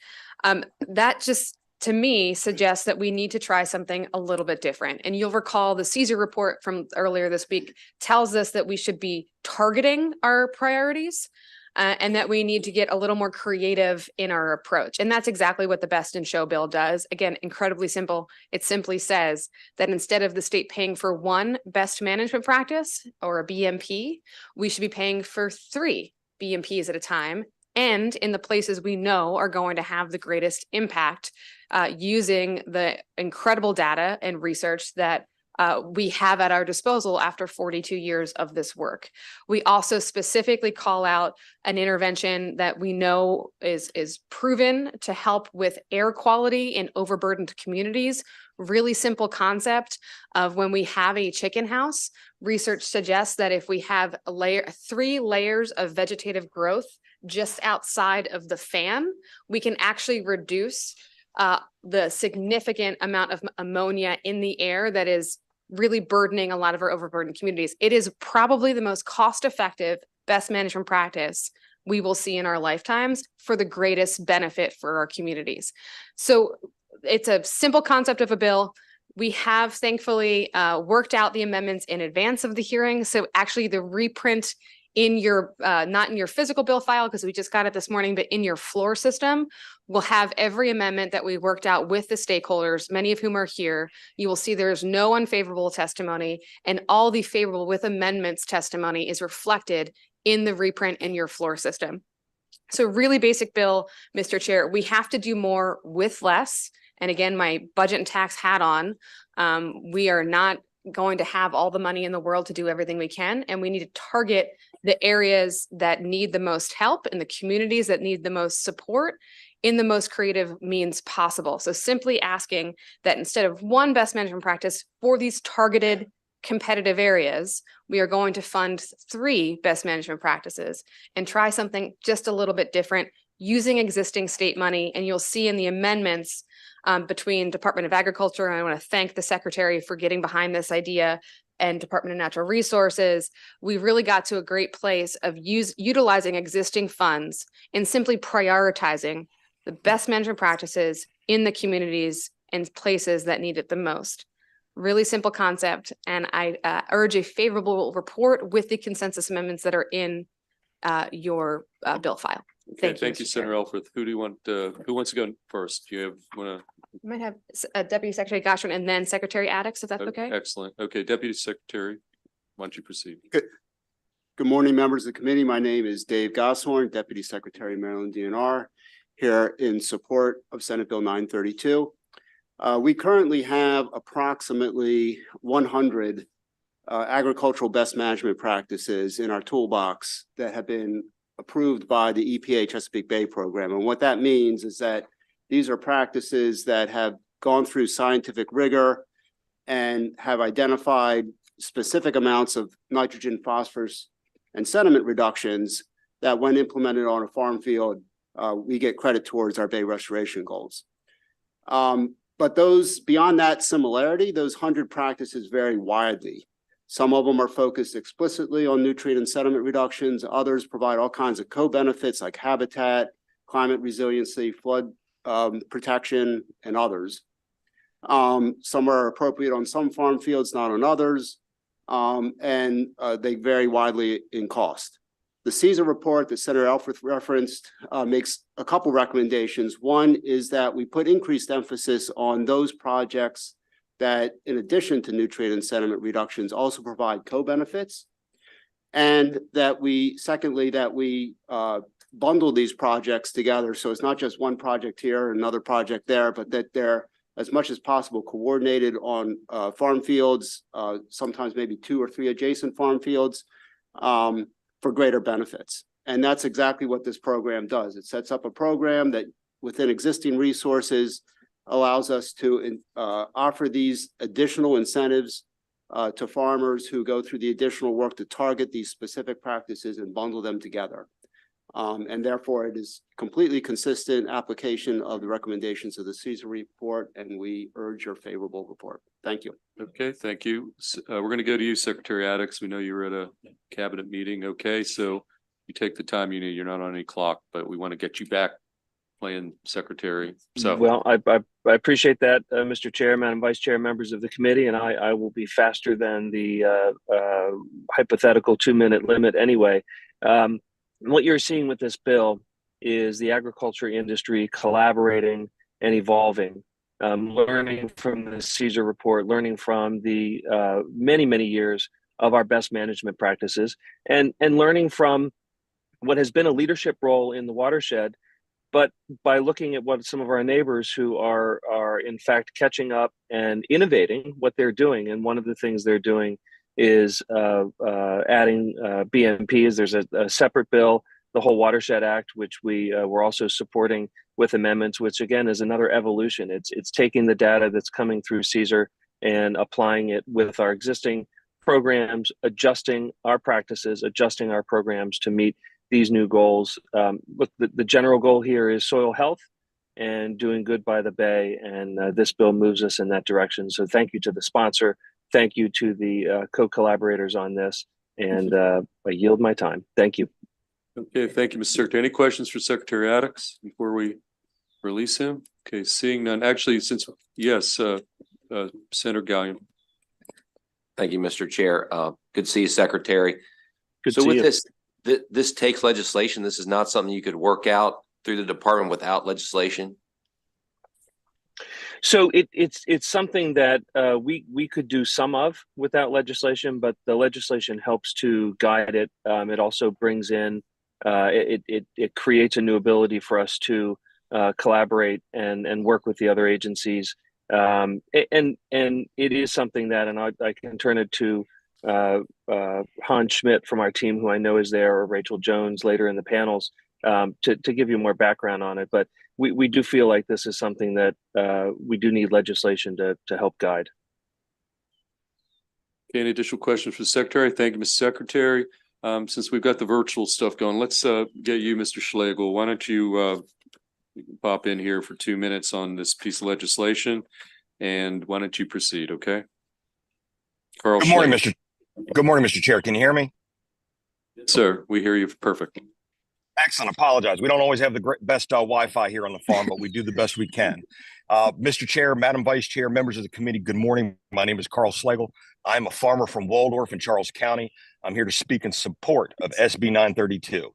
[SPEAKER 22] That just, to me, suggests that we need to try something a little bit different. And you'll recall the Caesar report from earlier this week tells us that we should be targeting our priorities and that we need to get a little more creative in our approach. And that's exactly what the Best in Show bill does. Again, incredibly simple. It simply says that instead of the state paying for one best management practice or a BMP, we should be paying for 3 BMPs at a time and in the places we know are going to have the greatest impact, using the incredible data and research that we have at our disposal after 42 years of this work. We also specifically call out an intervention that we know is proven to help with air quality in overburdened communities. Really simple concept of when we have a chicken house, research suggests that if we have 3 layers of vegetative growth just outside of the fan, we can actually reduce the significant amount of ammonia in the air that is really burdening a lot of our overburdened communities. It is probably the most cost-effective, best management practice we will see in our lifetimes for the greatest benefit for our communities. So it's a simple concept of a bill. We have thankfully worked out the amendments in advance of the hearing. So actually the reprint in your, not in your physical bill file, because we just got it this morning, but in your floor system, will have every amendment that we worked out with the stakeholders, many of whom are here. You will see there's no unfavorable testimony, and all the favorable with amendments testimony is reflected in the reprint in your floor system. So really basic bill, Mr. Chair. We have to do more with less. And again, my budget and tax hat on, we are not going to have all the money in the world to do everything we can, and we need to target the areas that need the most help and the communities that need the most support in the most creative means possible. So simply asking that instead of one best management practice for these targeted competitive areas, we are going to fund 3 best management practices and try something just a little bit different using existing state money. And you'll see in the amendments between Department of Agriculture, and I want to thank the Secretary for getting behind this idea, and Department of Natural Resources, we really got to a great place of utilizing existing funds and simply prioritizing the best management practices in the communities and places that need it the most. Really simple concept, and I urge a favorable report with the consensus amendments that are in your bill file.
[SPEAKER 1] Okay, thank you, Senator Elfreth. Who do you want, who wants to go first? Do you want to?
[SPEAKER 22] I might have Deputy Secretary Goshorn and then Secretary Addix, if that's okay.
[SPEAKER 1] Excellent. Okay, Deputy Secretary, why don't you proceed?
[SPEAKER 7] Good morning, members of the committee. My name is Dave Goshorn, Deputy Secretary, Maryland DNR, here in support of Senate Bill 932. We currently have approximately 100 agricultural best management practices in our toolbox that have been approved by the EPA Chesapeake Bay program. And what that means is that these are practices that have gone through scientific rigor and have identified specific amounts of nitrogen, phosphorus, and sediment reductions that when implemented on a farm field, we get credit towards our bay restoration goals. But those, beyond that similarity, those 100 practices vary widely. Some of them are focused explicitly on nutrient and sediment reductions. Others provide all kinds of co-benefits like habitat, climate resiliency, flood protection, and others. Some are appropriate on some farm fields, not on others, and they vary widely in cost. The CESA report that Senator Elfreth referenced makes a couple recommendations. One is that we put increased emphasis on those projects that, in addition to nutrient and sediment reductions, also provide co-benefits, and that we, secondly, that we bundle these projects together. So it's not just one project here, another project there, but that they're as much as possible coordinated on farm fields, sometimes maybe 2 or 3 adjacent farm fields for greater benefits. And that's exactly what this program does. It sets up a program that within existing resources allows us to offer these additional incentives to farmers who go through the additional work to target these specific practices and bundle them together. And therefore, it is completely consistent application of the recommendations of the CESA report, and we urge your favorable report. Thank you.
[SPEAKER 1] Okay, thank you. We're going to go to you, Secretary Addix. We know you were at a cabinet meeting. Okay, so you take the time you need. You're not on any clock, but we want to get you back playing secretary. So
[SPEAKER 8] well, I appreciate that, Mr. Chair, Madam Vice Chair, members of the committee, and I will be faster than the hypothetical 2-minute limit anyway. What you're seeing with this bill is the agriculture industry collaborating and evolving, learning from the CESA report, learning from the many years of our best management practices, and learning from what has been a leadership role in the watershed, but by looking at what some of our neighbors who are in fact catching up and innovating what they're doing. And one of the things they're doing is adding BMPs. There's a separate bill, the Whole Watershed Act, which we were also supporting with amendments, which again is another evolution. It's taking the data that's coming through CSER and applying it with our existing programs, adjusting our practices, adjusting our programs to meet these new goals. Look, the general goal here is soil health and doing good by the bay, and this bill moves us in that direction. So thank you to the sponsor, thank you to the co-collaborators on this, and I yield my time. Thank you.
[SPEAKER 1] Okay, thank you, Mr. Secretary. Any questions for Secretary Addicks before we release him? Okay, seeing none. Actually, since yes, Senator Gallion.
[SPEAKER 11] Thank you, Mr. Chair. Good to see you, Secretary.
[SPEAKER 8] Good
[SPEAKER 11] so
[SPEAKER 8] to
[SPEAKER 11] with
[SPEAKER 8] see you.
[SPEAKER 11] this takes legislation. This is not something you could work out through the department without legislation.
[SPEAKER 8] So it's something that we could do some of without legislation, but the legislation helps to guide it. It also brings in it creates a new ability for us to collaborate and work with the other agencies. And it is something that, and I can turn it to Hans Schmidt from our team, who I know is there, or Rachel Jones later in the panels, to give you more background on it. But we do feel like this is something that we do need legislation to help guide.
[SPEAKER 1] Okay, any additional questions for the Secretary? Thank you, Mr. Secretary. Since we've got the virtual stuff going, let's get you, Mr. Schlegel. Why don't you pop in here for 2 minutes on this piece of legislation, and why don't you proceed, okay? Carl
[SPEAKER 13] Good morning,
[SPEAKER 1] Schlegel.
[SPEAKER 13] Good morning, Mr. Chair. Can you hear me?
[SPEAKER 1] Yes, sir, we hear you perfect.
[SPEAKER 13] Excellent. Apologize. We don't always have the best Wi-Fi here on the farm, but we do the best we can. Mr. Chair, Madam Vice Chair, members of the committee, good morning. My name is Carl Schlegel. I'm a farmer from Waldorf in Charles County. I'm here to speak in support of SB 932.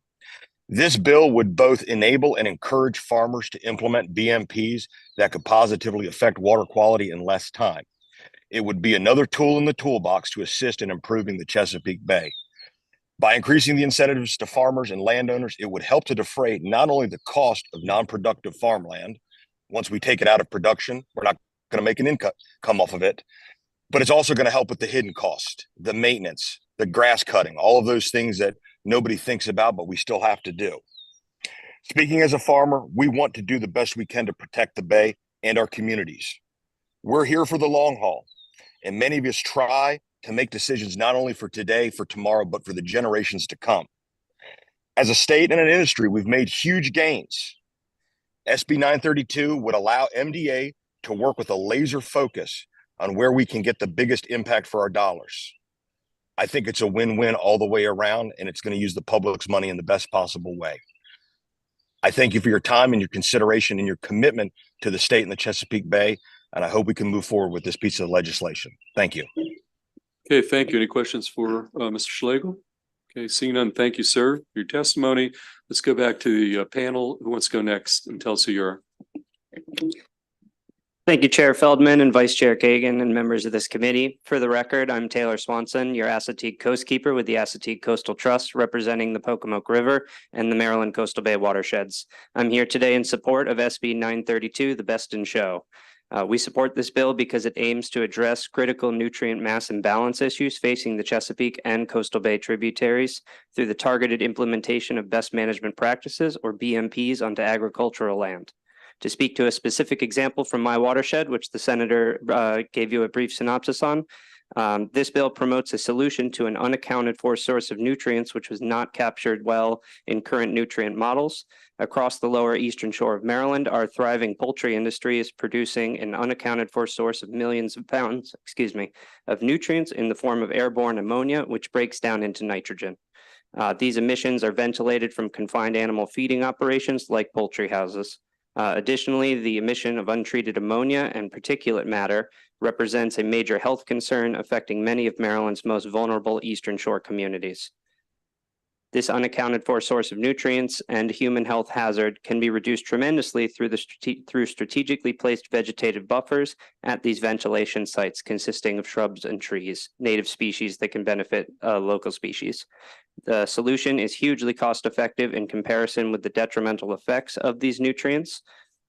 [SPEAKER 13] This bill would both enable and encourage farmers to implement BMPs that could positively affect water quality in less time. It would be another tool in the toolbox to assist in improving the Chesapeake Bay. By increasing the incentives to farmers and landowners, it would help to defray not only the cost of non-productive farmland. Once we take it out of production, we're not going to make an income come off of it, but it's also going to help with the hidden cost, the maintenance, the grass cutting, all of those things that nobody thinks about, but we still have to do. Speaking as a farmer, we want to do the best we can to protect the bay and our communities. We're here for the long haul, and many of us try to make decisions not only for today, for tomorrow, but for the generations to come. As a state and an industry, we've made huge gains. SB 932 would allow MDA to work with a laser focus on where we can get the biggest impact for our dollars. I think it's a win-win all the way around, and it's going to use the public's money in the best possible way. I thank you for your time and your consideration and your commitment to the state and the Chesapeake Bay, and I hope we can move forward with this piece of legislation. Thank you.
[SPEAKER 1] Okay, thank you. Any questions for Mr. Schlegel? Okay, seeing none, thank you, sir, for your testimony. Let's go back to the panel. Who wants to go next and tell us who you are?
[SPEAKER 14] Thank you, Chair Feldman and Vice Chair Kagan and members of this committee. For the record, I'm Taylor Swanson, your Assateague Coastkeeper with the Assateague Coastal Trust, representing the Pocomoke River and the Maryland Coastal Bay watersheds. I'm here today in support of SB 932, the Best in Show. We support this bill because it aims to address critical nutrient mass imbalance issues facing the Chesapeake and Coastal Bay tributaries through the targeted implementation of best management practices, or BMPs, onto agricultural land. To speak to a specific example from my watershed, which the Senator gave you a brief synopsis on, this bill promotes a solution to an unaccounted for source of nutrients, which was not captured well in current nutrient models. Across the lower eastern shore of Maryland, our thriving poultry industry is producing an unaccounted for source of millions of pounds, of nutrients in the form of airborne ammonia, which breaks down into nitrogen. These emissions are ventilated from confined animal feeding operations like poultry houses. Additionally, the emission of untreated ammonia and particulate matter represents a major health concern affecting many of Maryland's most vulnerable eastern shore communities. This unaccounted for source of nutrients and human health hazard can be reduced tremendously through strategically placed vegetative buffers at these ventilation sites consisting of shrubs and trees, native species that can benefit local species. The solution is hugely cost-effective in comparison with the detrimental effects of these nutrients,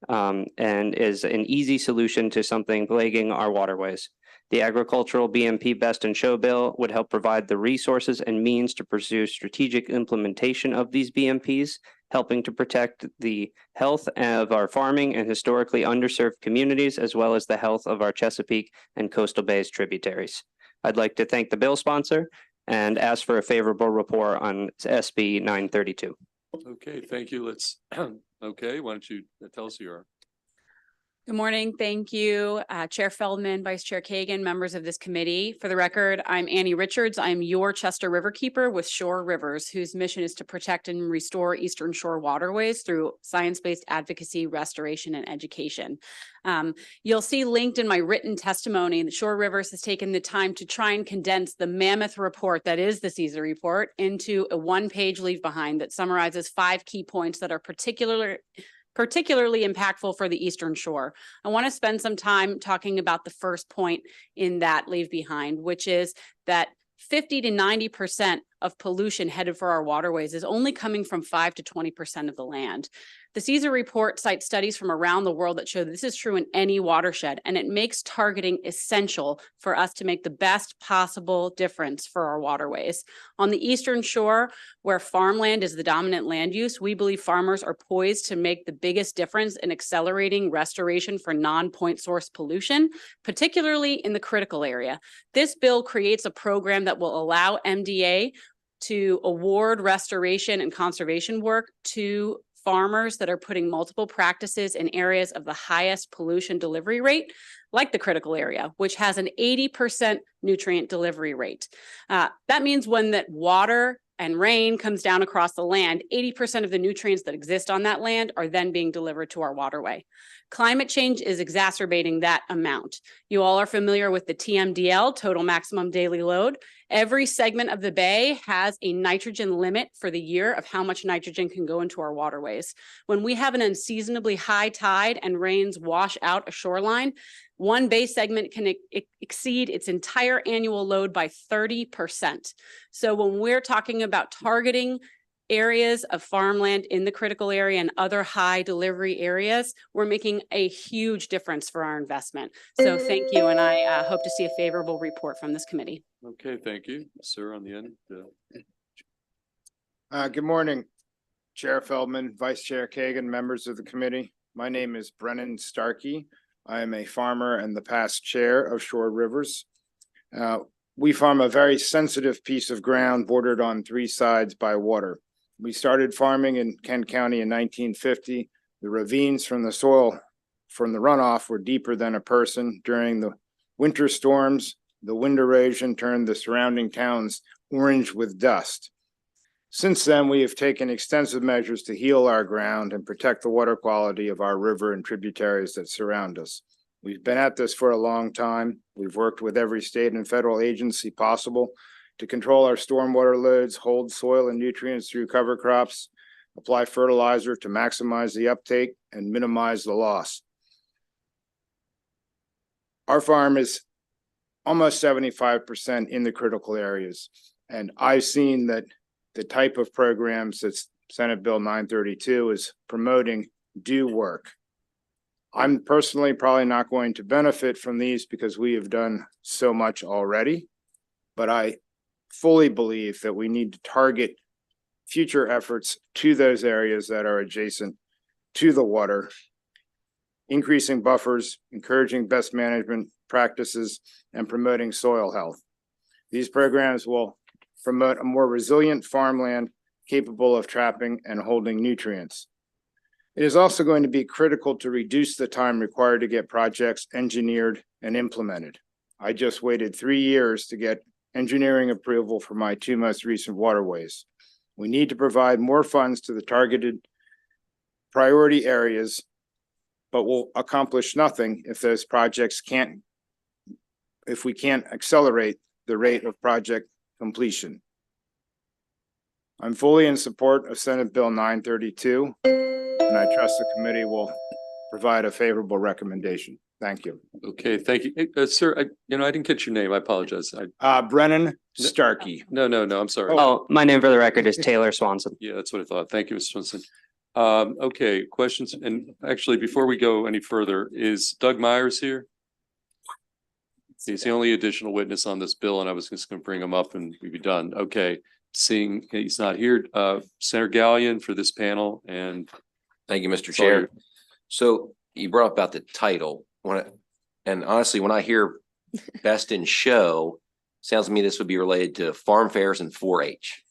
[SPEAKER 14] and is an easy solution to something plaguing our waterways. The agricultural BMP Best in Show bill would help provide the resources and means to pursue strategic implementation of these BMPs, helping to protect the health of our farming and historically underserved communities, as well as the health of our Chesapeake and Coastal Bay's tributaries. I'd like to thank the bill sponsor and ask for a favorable report on SB 932.
[SPEAKER 1] Okay, thank you. Let's, okay, why don't you tell us who you are?
[SPEAKER 12] Good morning. Thank you, Chair Feldman, Vice Chair Kagan, members of this committee. For the record, I'm Annie Richards. I'm your Chester River Keeper with Shore Rivers, whose mission is to protect and restore Eastern Shore waterways through science-based advocacy, restoration, and education. You'll see linked in my written testimony that Shore Rivers has taken the time to try and condense the mammoth report that is the CESA report into a one-page leave behind that summarizes 5 key points that are particularly impactful for the Eastern Shore. I want to spend some time talking about the first point in that leave behind, which is that 50 to 90% of pollution headed for our waterways is only coming from 5 to 20% of the land. The CESA report cites studies from around the world that show this is true in any watershed, and it makes targeting essential for us to make the best possible difference for our waterways. On the Eastern Shore, where farmland is the dominant land use, we believe farmers are poised to make the biggest difference in accelerating restoration for non-point source pollution, particularly in the critical area. This bill creates a program that will allow MDA to award restoration and conservation work to farmers that are putting multiple practices in areas of the highest pollution delivery rate, like the critical area, which has an 80% nutrient delivery rate. That means when that water and rain comes down across the land, 80% of the nutrients that exist on that land are then being delivered to our waterway. Climate change is exacerbating that amount. You all are familiar with the TMDL, total maximum daily load. Every segment of the bay has a nitrogen limit for the year of how much nitrogen can go into our waterways. When we have an unseasonably high tide and rains wash out a shoreline, one bay segment can exceed its entire annual load by 30%. So when we're talking about targeting areas of farmland in the critical area and other high delivery areas, we're making a huge difference for our investment. So thank you, and I hope to see a favorable report from this committee.
[SPEAKER 1] Okay, thank you. Sir, on the end.
[SPEAKER 15] Good morning, Chair Feldman, Vice Chair Kagan, members of the committee. My name is Brennan Starkey. I am a farmer and the past chair of Shore Rivers. We farm a very sensitive piece of ground bordered on 3 sides by water. We started farming in Kent County in 1950. The ravines from the soil from the runoff were deeper than a person. During the winter storms, the wind erosion turned the surrounding towns orange with dust. Since then, we have taken extensive measures to heal our ground and protect the water quality of our river and tributaries that surround us. We've been at this for a long time. We've worked with every state and federal agency possible to control our stormwater loads, hold soil and nutrients through cover crops, apply fertilizer to maximize the uptake and minimize the loss. Our farm is almost 75% in the critical areas, and I've seen that the type of programs that Senate Bill 932 is promoting do work. I'm personally probably not going to benefit from these because we have done so much already, but I fully believe that we need to target future efforts to those areas that are adjacent to the water, increasing buffers, encouraging best management practices, and promoting soil health. These programs will promote a more resilient farmland capable of trapping and holding nutrients. It is also going to be critical to reduce the time required to get projects engineered and implemented. I just waited 3 years to get engineering approval for my 2 most recent waterways. We need to provide more funds to the targeted priority areas, but will accomplish nothing if those projects if we can't accelerate the rate of project completion. I'm fully in support of Senate Bill 932, and I trust the committee will provide a favorable recommendation. Thank you.
[SPEAKER 1] Okay, thank you. Hey, sir, I didn't catch your name. I apologize.
[SPEAKER 15] Brennan Starkey.
[SPEAKER 1] No, I'm sorry.
[SPEAKER 14] Oh, my name for the record is Taylor Swanson.
[SPEAKER 1] Yeah, that's what I thought. Thank you, Mr. Swenson. Okay, questions? And actually, before we go any further, is Doug Myers here? He's the only additional witness on this bill, and I was just gonna bring him up and we'd be done. Okay, seeing he's not here, Senator Gallion for this panel, and
[SPEAKER 11] Thank you, Mr.
[SPEAKER 1] all
[SPEAKER 11] Chair.
[SPEAKER 1] your-
[SPEAKER 11] So you brought up about the title. And honestly, when I hear best in show, sounds to me this would be related to farm fairs and 4-H.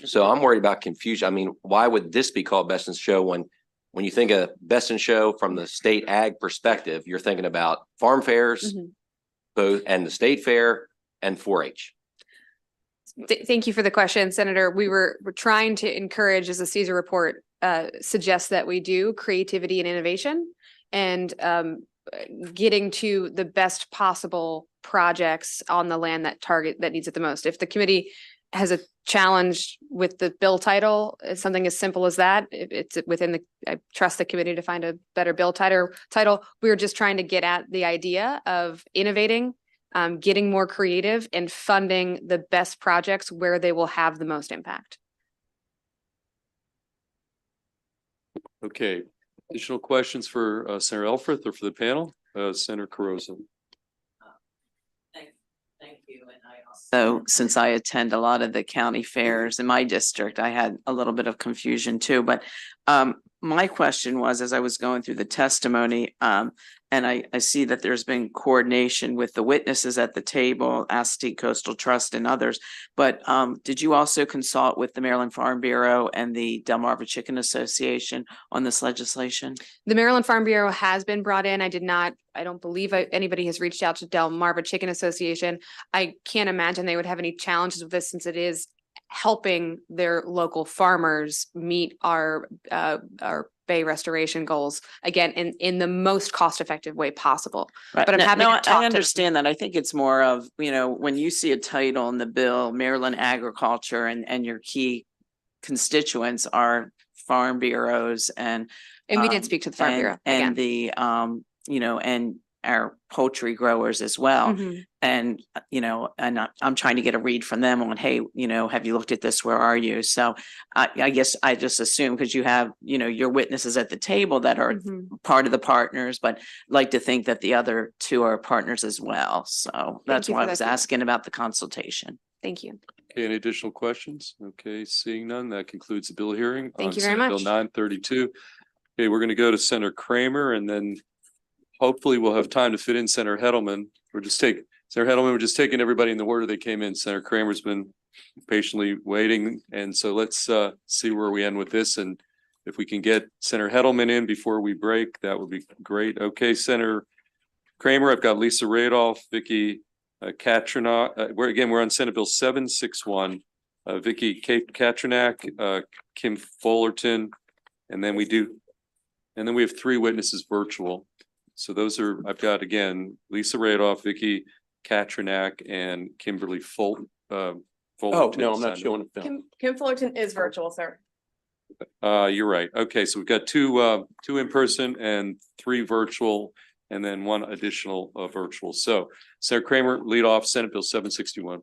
[SPEAKER 11] So I'm worried about confusion. I mean, why would this be called best in show when you think of best in show from the state ag perspective, you're thinking about farm fairs, both, and the state fair and 4-H.
[SPEAKER 12] Thank you for the question, Senator. We're trying to encourage, as the Caesar report suggests, that we do creativity and innovation, and getting to the best possible projects on the land that needs it the most. If the committee has a challenge with the bill title, it's something as simple as that. It's within I trust the committee to find a better bill title. We're just trying to get at the idea of innovating, getting more creative, and funding the best projects where they will have the most impact.
[SPEAKER 1] Okay, additional questions for Senator Elfreth or for the panel? Senator Carrozza.
[SPEAKER 9] Thank you. And so since I attend a lot of the county fairs in my district, I had a little bit of confusion too. But my question was, as I was going through the testimony, and I see that there's been coordination with the witnesses at the table, Assateague Coastal Trust and others. But did you also consult with the Maryland Farm Bureau and the Delmarva Chicken Association on this legislation?
[SPEAKER 12] The Maryland Farm Bureau has been brought in. I don't believe anybody has reached out to Delmarva Chicken Association. I can't imagine they would have any challenges with this, since it is helping their local farmers meet our bay restoration goals, again, in the most cost-effective way possible.
[SPEAKER 9] Right.
[SPEAKER 12] But I'm happy to talk to them.
[SPEAKER 9] I understand that. I think it's more of, when you see a title in the bill, Maryland Agriculture, and your key constituents are farm bureaus and
[SPEAKER 12] we did speak to the Farm Bureau
[SPEAKER 9] and
[SPEAKER 12] again.
[SPEAKER 9] the and our poultry growers as well. And, and I'm trying to get a read from them on, hey, have you looked at this? Where are you? So I guess I just assume, because you have, your witnesses at the table that are part of the partners, but like to think that the other two are partners as well. So that's why I was asking about the consultation.
[SPEAKER 12] Thank you.
[SPEAKER 1] Okay, any additional questions? Okay, seeing none, that concludes the bill hearing.
[SPEAKER 12] Thank
[SPEAKER 1] on
[SPEAKER 12] you very
[SPEAKER 1] Senate
[SPEAKER 12] much.
[SPEAKER 1] Bill 932. Okay, we're going to go to Senator Kramer, and then hopefully we'll have time to fit in Senator Hedelman. Senator Hedelman, we're just taking everybody in the order they came in. Senator Kramer's been patiently waiting. And so let's see where we end with this. And if we can get Senator Hedelman in before we break, that would be great. Okay, Senator Kramer, I've got Lisa Radolph, Vicky Katrina. We're on Senate Bill 761. Vicky Katrinak, Kim Fullerton, and then we have three witnesses virtual. So those are, I've got again, Lisa Radolph, Vicky Katrinak, and Kimberly Fullerton.
[SPEAKER 10] Oh, no, I'm not showing a film.
[SPEAKER 12] Kim Fullerton is virtual, sir.
[SPEAKER 1] You're right. Okay, so we've got two in person and three virtual, and then one additional virtual. So Senator Kramer, lead off Senate Bill 761.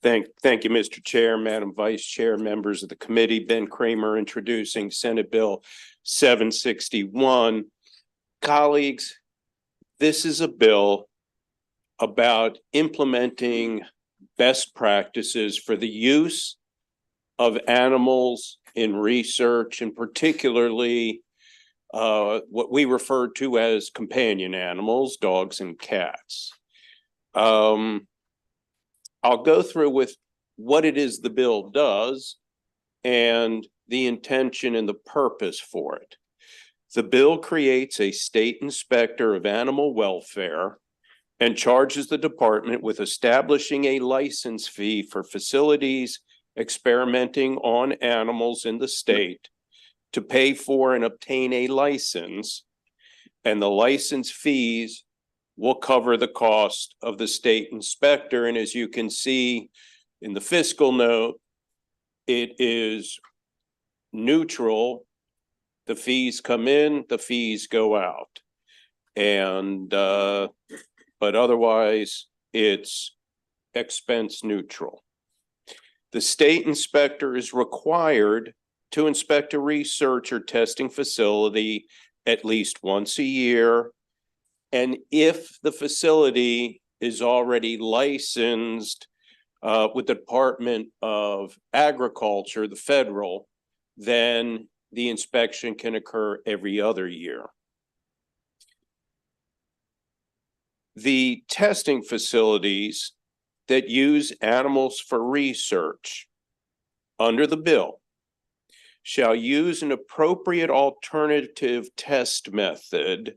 [SPEAKER 10] Thank you, Mr. Chair, Madam Vice Chair, members of the committee. Ben Kramer introducing Senate Bill 761. Colleagues, this is a bill about implementing best practices for the use of animals in research, and particularly what we refer to as companion animals, dogs and cats. I'll go through with what it is the bill does and the intention and the purpose for it. The bill creates a state inspector of animal welfare and charges the department with establishing a license fee for facilities experimenting on animals in the state to pay for and obtain a license, and the license fees will cover the cost of the state inspector. And as you can see in the fiscal note, it is neutral. The fees come in, the fees go out. And, but otherwise it's expense neutral. The state inspector is required to inspect a research or testing facility at least once a year. And if the facility is already licensed with the Department of Agriculture, the federal, then the inspection can occur every other year. The testing facilities that use animals for research under the bill shall use an appropriate alternative test method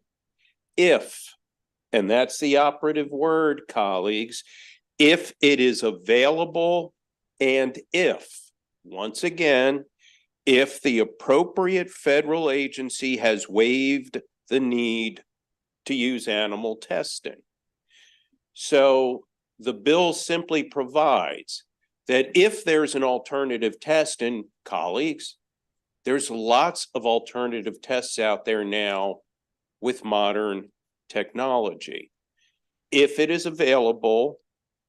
[SPEAKER 10] if, and that's the operative word, colleagues, if it is available and if, once again, if the appropriate federal agency has waived the need to use animal testing. So the bill simply provides that if there's an alternative test, and colleagues, there's lots of alternative tests out there now with modern technology. If it is available,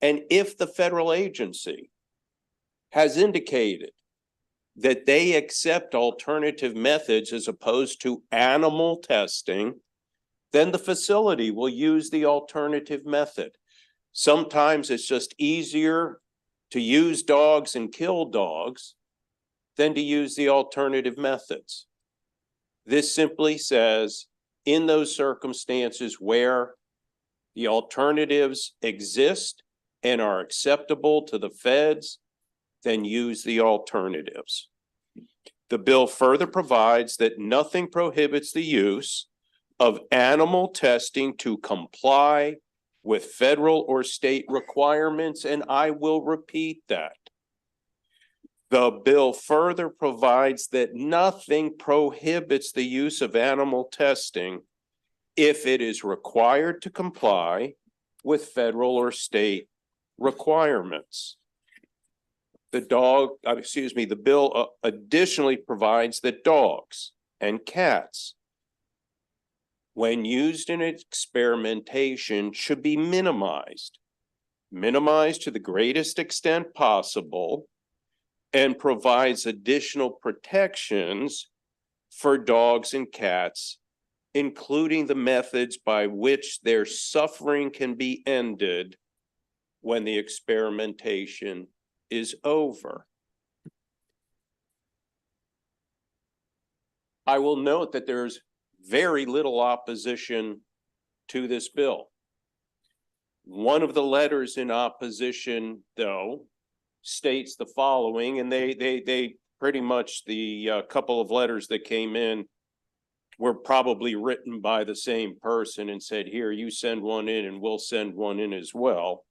[SPEAKER 10] and if the federal agency has indicated that they accept alternative methods as opposed to animal testing, then the facility will use the alternative method. Sometimes it's just easier to use dogs and kill dogs than to use the alternative methods. This simply says, in those circumstances where the alternatives exist and are acceptable to the feds, then use the alternatives. The bill further provides that nothing prohibits the use of animal testing to comply with federal or state requirements, and I will repeat that. The bill further provides that nothing prohibits the use of animal testing if it is required to comply with federal or state requirements. The bill additionally provides that dogs and cats, when used in experimentation, should be minimized to the greatest extent possible, and provides additional protections for dogs and cats, including the methods by which their suffering can be ended when the experimentation is over. I will note that there's very little opposition to this bill. One of the letters in opposition, though, states the following, and they pretty much, the couple of letters that came in were probably written by the same person and said, here, you send one in and we'll send one in as well.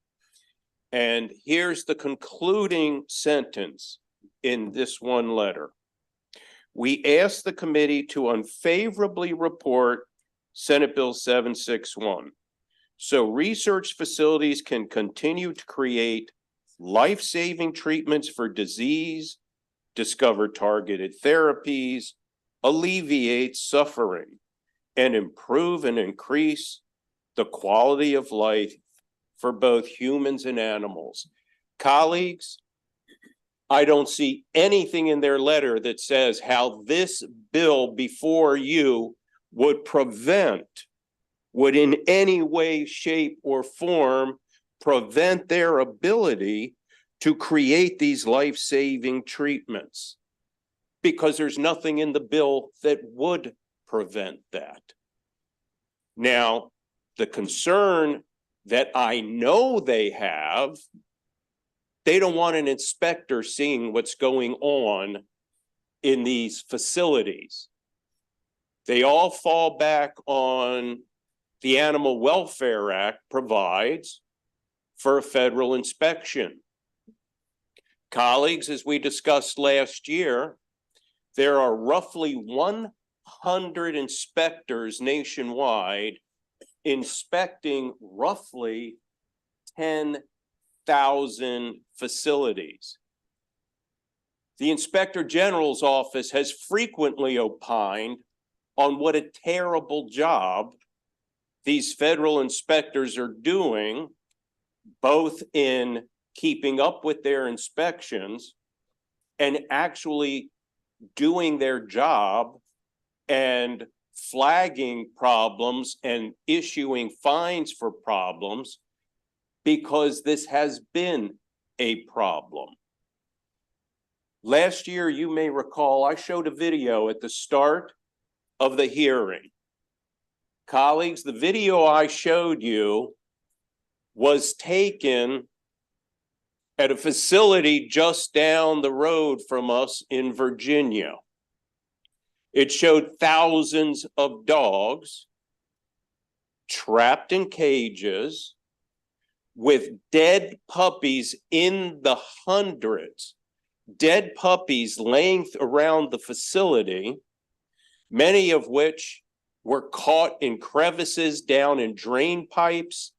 [SPEAKER 10] And here's the concluding sentence in this one letter. We ask the committee to unfavorably report Senate Bill 761, so research facilities can continue to create life-saving treatments for disease, discover targeted therapies, alleviate suffering, and improve and increase the quality of life for both humans and animals. Colleagues, I don't see anything in their letter that says how this bill before you would in any way, shape, or form prevent their ability to create these life-saving treatments, because there's nothing in the bill that would prevent that. Now, the concern that I know they have, they don't want an inspector seeing what's going on in these facilities. They all fall back on the Animal Welfare Act provides for a federal inspection. Colleagues, as we discussed last year, there are roughly 100 inspectors nationwide inspecting roughly 10,000 facilities. The Inspector General's office has frequently opined on what a terrible job these federal inspectors are doing, both in keeping up with their inspections and actually doing their job and flagging problems and issuing fines for problems, because this has been a problem. Last year, you may recall, I showed a video at the start of the hearing. Colleagues, the video I showed you was taken at a facility just down the road from us in Virginia. It showed thousands of dogs trapped in cages with dead puppies in the hundreds, dead puppies laying around the facility, many of which were caught in crevices down in drain pipes.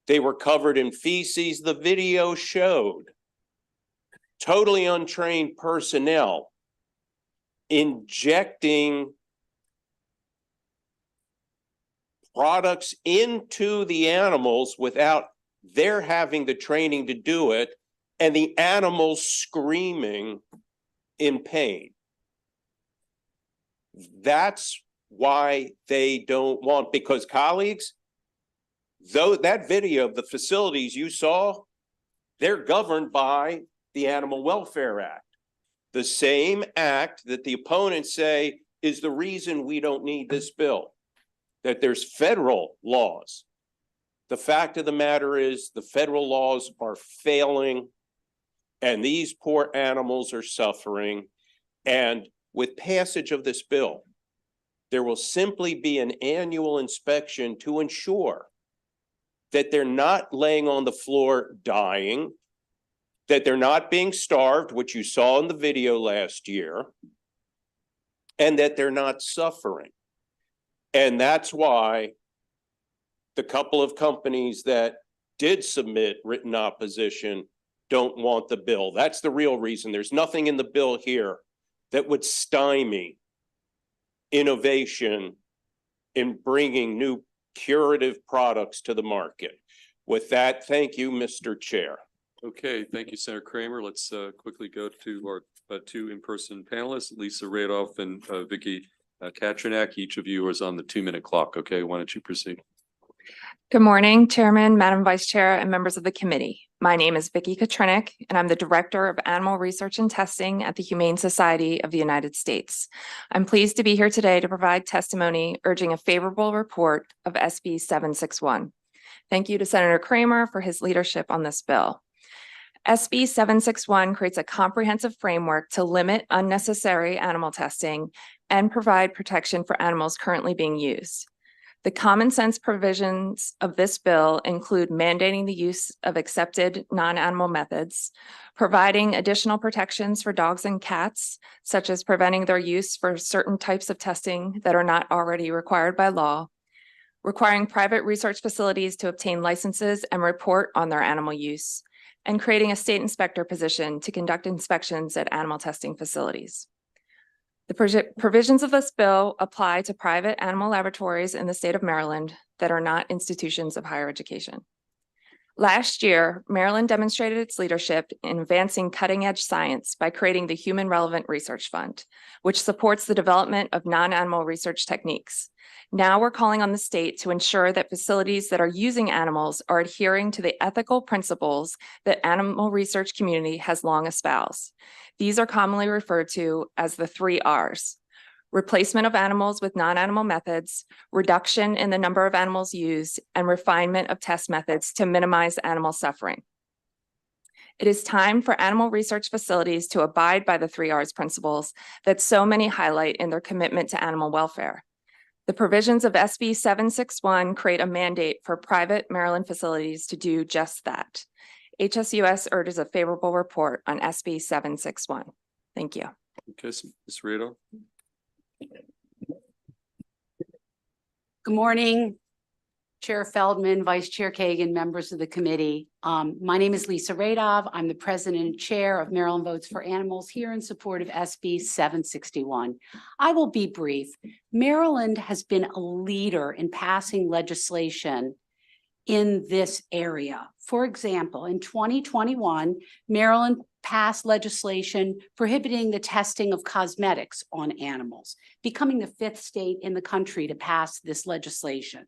[SPEAKER 10] They were covered in feces. The video showed totally untrained personnel injecting products into the animals without their having the training to do it, and the animals screaming in pain. That's why they don't want, because colleagues, though that video of the facilities you saw, they're governed by the Animal Welfare Act. The same act that the opponents say is the reason we don't need this bill, that there's federal laws. The fact of the matter is the federal laws are failing and these poor animals are suffering. And with passage of this bill, there will simply be an annual inspection to ensure that they're not laying on the floor dying, that they're not being starved, which you saw in the video last year, and that they're not suffering. And that's why the couple of companies that did submit written opposition don't want the bill. That's the real reason. There's nothing in the bill here that would stymie innovation in bringing new curative products to the market. With that, thank you, Mr. Chair.
[SPEAKER 1] Okay, thank you, Senator Kramer. Let's quickly go to our two in-person panelists, Lisa Radoff and Vicky Katrinak. Each of you is on the 2-minute clock. Okay, why don't you proceed?
[SPEAKER 16] Good morning, Chairman, Madam Vice Chair, and members of the committee. My name is Vicky Katrinak, and I'm the Director of Animal Research and Testing at the Humane Society of the United States. I'm pleased to be here today to provide testimony urging a favorable report of SB 761. Thank you to Senator Kramer for his leadership on this bill. SB 761 creates a comprehensive framework to limit unnecessary animal testing and provide protection for animals currently being used. The common sense provisions of this bill include mandating the use of accepted non-animal methods, providing additional protections for dogs and cats, such as preventing their use for certain types of testing that are not already required by law, requiring private research facilities to obtain licenses and report on their animal use, and creating a state inspector position to conduct inspections at animal testing facilities. The provisions of this bill apply to private animal laboratories in the state of Maryland that are not institutions of higher education. Last year, Maryland demonstrated its leadership in advancing cutting-edge science by creating the Human Relevant Research Fund, which supports the development of non-animal research techniques. Now we're calling on the state to ensure that facilities that are using animals are adhering to the ethical principles that animal research community has long espoused. These are commonly referred to as the 3 Rs: replacement of animals with non-animal methods, reduction in the number of animals used, and refinement of test methods to minimize animal suffering. It is time for animal research facilities to abide by the 3 Rs principles that so many highlight in their commitment to animal welfare. The provisions of SB 761 create a mandate for private Maryland facilities to do just that. HSUS urges a favorable report on SB 761. Thank you.
[SPEAKER 1] Okay, Ms. Radoff.
[SPEAKER 17] Good morning,
[SPEAKER 5] Chair Feldman, Vice Chair Kagan, members of the committee. My name is Lisa Radov. I'm the president and chair of Maryland Votes for Animals here in support of SB 761. I will be brief. Maryland has been a leader in passing legislation in this area. For example, in 2021, Maryland passed legislation prohibiting the testing of cosmetics on animals, becoming the 5th state in the country to pass this legislation.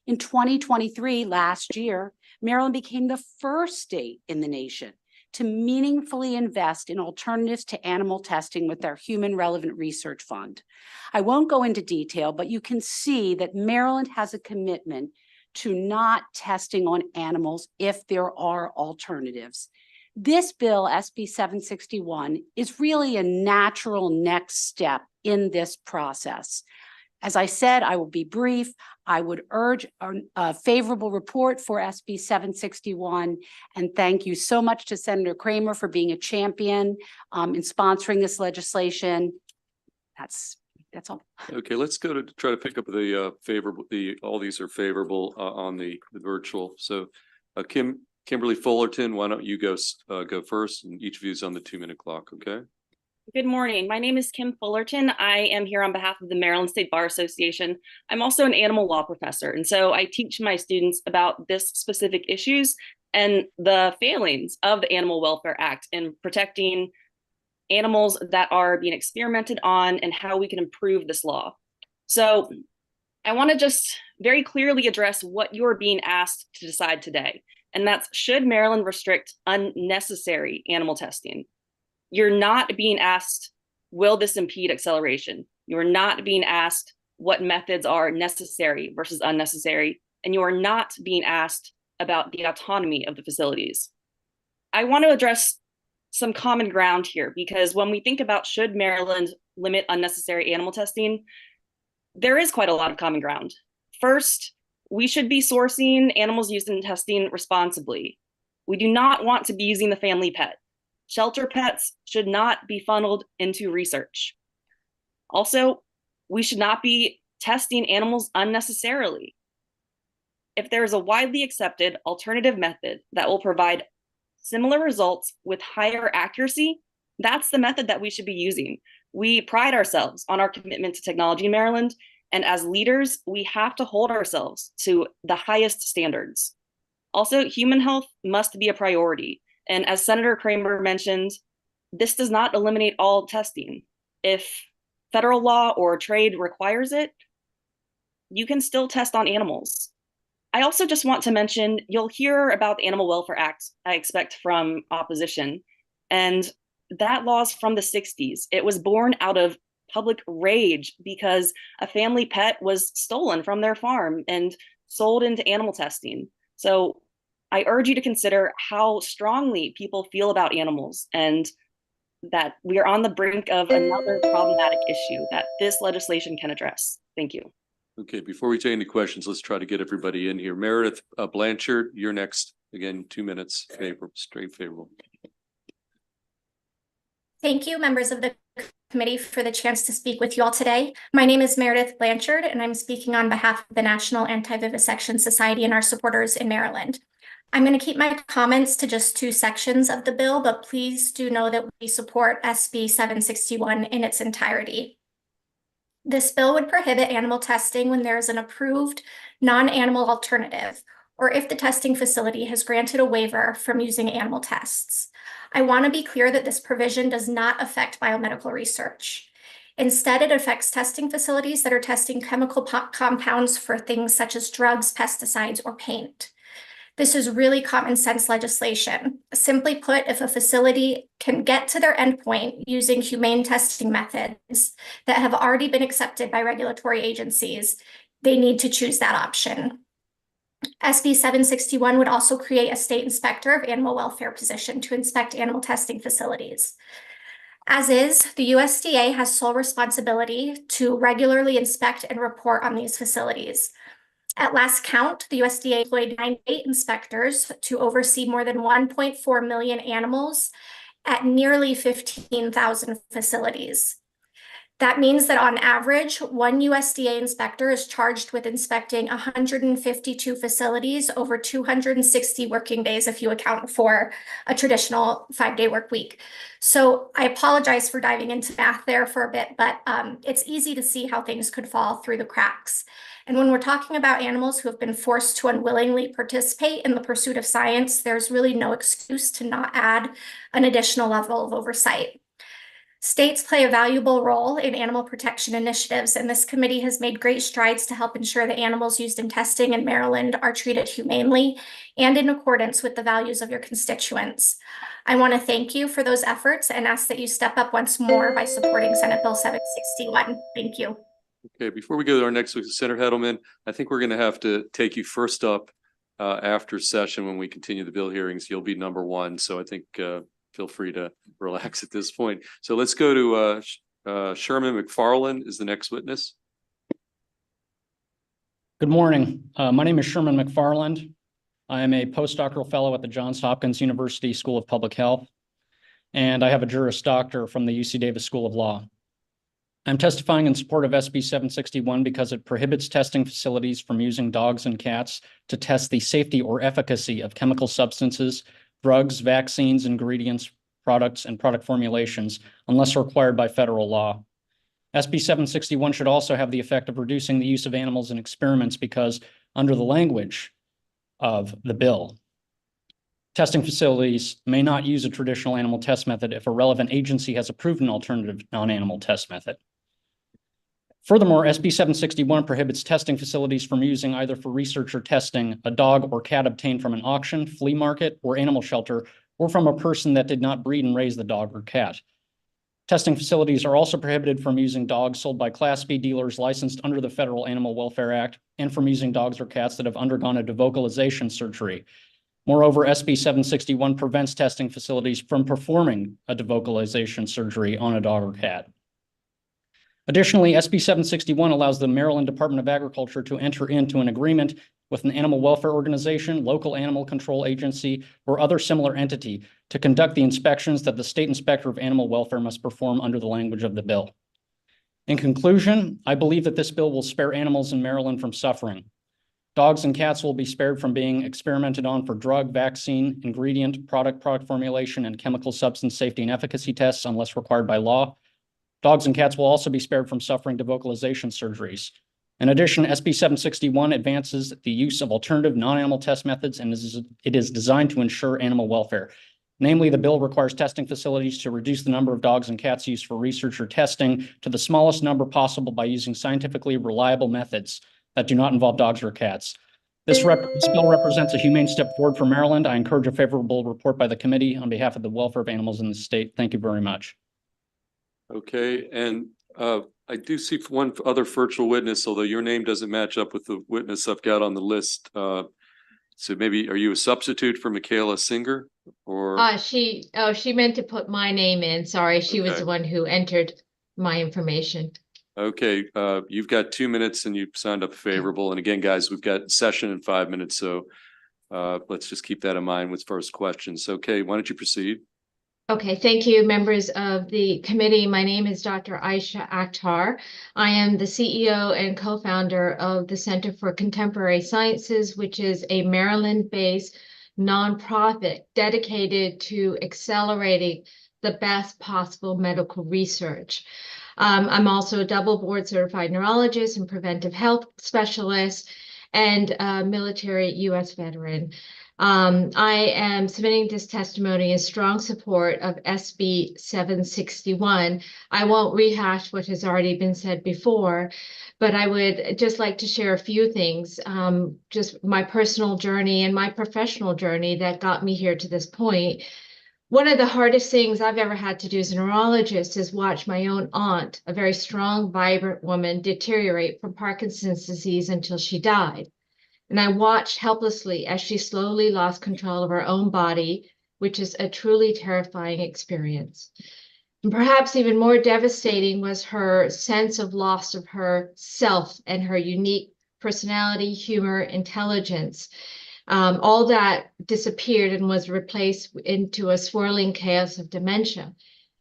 [SPEAKER 5] In 2023, last year, Maryland became the 1st state in the nation to meaningfully invest in alternatives to animal testing with their Human Relevant Research Fund. I won't go into detail, but you can see that Maryland has a commitment to not testing on animals if there are alternatives. This bill, SB 761, is really a natural next step in this process. As I said, I will be brief. I would urge a favorable report for SB 761. And thank you so much to Senator Kramer for being a champion in sponsoring this legislation. That's all.
[SPEAKER 1] Okay, let's go to try to pick up the favorable, all these are favorable on the virtual. So Kimberly Fullerton, why don't you go first, and each of you is on the 2-minute clock, okay?
[SPEAKER 17] Good morning. My name is Kim Fullerton. I am here on behalf of the Maryland State Bar Association. I'm also an animal law professor, and so I teach my students about this specific issues and the failings of the Animal Welfare Act in protecting animals that are being experimented on and how we can improve this law. So I want to just very clearly address what you're being asked to decide today, and that's, should Maryland restrict unnecessary animal testing? You're not being asked, will this impede acceleration? You're not being asked what methods are necessary versus unnecessary, and you are not being asked about the autonomy of the facilities. I want to address some common ground here, because when we think about should Maryland limit unnecessary animal testing, there is quite a lot of common ground. First, we should be sourcing animals used in testing responsibly. We do not want to be using the family pet. Shelter pets should not be funneled into research. Also, we should not be testing animals unnecessarily. If there is a widely accepted alternative method that will provide similar results with higher accuracy, that's the method that we should be using. We pride ourselves on our commitment to technology in Maryland, and as leaders, we have to hold ourselves to the highest standards. Also, human health must be a priority. And as Senator Kramer mentioned, this does not eliminate all testing. If federal law or trade requires it, you can still test on animals. I also just want to mention, you'll hear about the Animal Welfare Act, I expect, from opposition. And that law's from the 60s. It was born out of public rage because a family pet was stolen from their farm and sold into animal testing. So I urge you to consider how strongly people feel about animals, and that we are on the brink of another problematic issue that this legislation can address. Thank you.
[SPEAKER 1] Okay, before we take any questions, let's try to get everybody in here. Meredith Blanchard, you're next. Again, 2 minutes, straight favorable.
[SPEAKER 18] Thank you, members of the committee, for the chance to speak with you all today. My name is Meredith Blanchard, and I'm speaking on behalf of the National Anti-Vivisection Society and our supporters in Maryland. I'm going to keep my comments to just 2 sections of the bill, but please do know that we support SB 761 in its entirety. This bill would prohibit animal testing when there is an approved non-animal alternative, or if the testing facility has granted a waiver from using animal tests. I want to be clear that this provision does not affect biomedical research. Instead, it affects testing facilities that are testing chemical compounds for things such as drugs, pesticides, or paint. This is really common sense legislation. Simply put, if a facility can get to their endpoint using humane testing methods that have already been accepted by regulatory agencies, they need to choose that option. SB 761 would also create a state inspector of animal welfare position to inspect animal testing facilities. As is, the USDA has sole responsibility to regularly inspect and report on these facilities. At last count, the USDA employed 98 inspectors to oversee more than 1.4 million animals at nearly 15,000 facilities. That means that on average, one USDA inspector is charged with inspecting 152 facilities over 260 working days if you account for a traditional 5-day work week. So I apologize for diving into math there for a bit, but it's easy to see how things could fall through the cracks. And when we're talking about animals who have been forced to unwillingly participate in the pursuit of science, there's really no excuse to not add an additional level of oversight. States play a valuable role in animal protection initiatives, and this committee has made great strides to help ensure that animals used in testing in Maryland are treated humanely and in accordance with the values of your constituents. I want to thank you for those efforts and ask that you step up once more by supporting Senate Bill 761. Thank you.
[SPEAKER 1] Okay, before we go to our next week's Senator Hedelman, I think we're going to have to take you first up after session when we continue the bill hearings. You'll be number one, so I think feel free to relax at this point. So let's go to Sherman McFarland is the next witness.
[SPEAKER 19] Good morning. My name is Sherman McFarland. I am a postdoctoral fellow at the Johns Hopkins University School of Public Health, and I have a Juris Doctor from the UC Davis School of Law. I'm testifying in support of SB 761 because it prohibits testing facilities from using dogs and cats to test the safety or efficacy of chemical substances, drugs, vaccines, ingredients, products, and product formulations unless required by federal law. SB 761 should also have the effect of reducing the use of animals in experiments because under the language of the bill, testing facilities may not use a traditional animal test method if a relevant agency has approved an alternative non-animal test method. Furthermore, SB 761 prohibits testing facilities from using either for research or testing a dog or cat obtained from an auction, flea market, or animal shelter, or from a person that did not breed and raise the dog or cat. Testing facilities are also prohibited from using dogs sold by Class B dealers licensed under the Federal Animal Welfare Act and from using dogs or cats that have undergone a devocalization surgery. Moreover, SB 761 prevents testing facilities from performing a devocalization surgery on a dog or cat. Additionally, SB 761 allows the Maryland Department of Agriculture to enter into an agreement with an animal welfare organization, local animal control agency, or other similar entity to conduct the inspections that the State Inspector of Animal Welfare must perform under the language of the bill. In conclusion, I believe that this bill will spare animals in Maryland from suffering. Dogs and cats will be spared from being experimented on for drug, vaccine, ingredient, product formulation, and chemical substance safety and efficacy tests unless required by law. Dogs and cats will also be spared from suffering devocalization surgeries. In addition, SB 761 advances the use of alternative non-animal test methods and it is designed to ensure animal welfare. Namely, the bill requires testing facilities to reduce the number of dogs and cats used for research or testing to the smallest number possible by using scientifically reliable methods that do not involve dogs or cats. This bill represents a humane step forward for Maryland. I encourage a favorable report by the committee on behalf of the welfare of animals in the state. Thank you very much.
[SPEAKER 1] Okay, and I do see one other virtual witness, although your name doesn't match up with the witness I've got on the list. So maybe, are you a substitute for Michaela Singer or?
[SPEAKER 20] She meant to put my name in. Sorry, she was the one who entered my information.
[SPEAKER 1] Okay, you've got 2 minutes and you've signed up favorable. And again, guys, we've got session in 5 minutes. So let's just keep that in mind with first questions. Okay, why don't you proceed?
[SPEAKER 20] Okay, thank you, members of the committee. My name is Dr. Aisha Akhtar. I am the CEO and co-founder of the Center for Contemporary Sciences, which is a Maryland-based nonprofit dedicated to accelerating the best possible medical research. I'm also a double board certified neurologist and preventive health specialist and a military U.S. veteran. I am submitting this testimony in strong support of SB 761. I won't rehash what has already been said before, but I would just like to share a few things, just my personal journey and my professional journey that got me here to this point. One of the hardest things I've ever had to do as a neurologist is watch my own aunt, a very strong, vibrant woman, deteriorate from Parkinson's disease until she died. And I watched helplessly as she slowly lost control of her own body, which is a truly terrifying experience. And perhaps even more devastating was her sense of loss of herself and her unique personality, humor, intelligence. All that disappeared and was replaced into a swirling chaos of dementia.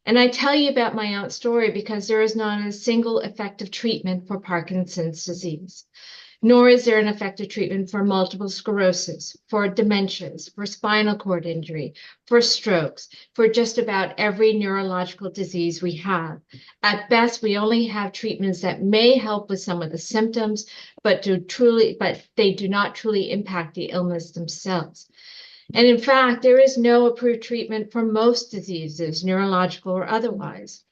[SPEAKER 20] And I tell you about my own story because there is not a single effective treatment for Parkinson's disease, nor is there an effective treatment for multiple sclerosis, for dementias, for spinal cord injury, for strokes, for just about every neurological disease we have. At best, we only have treatments that may help with some of the symptoms, but they do not truly impact the illness themselves. And in fact, there is no approved treatment for most diseases, neurological or otherwise.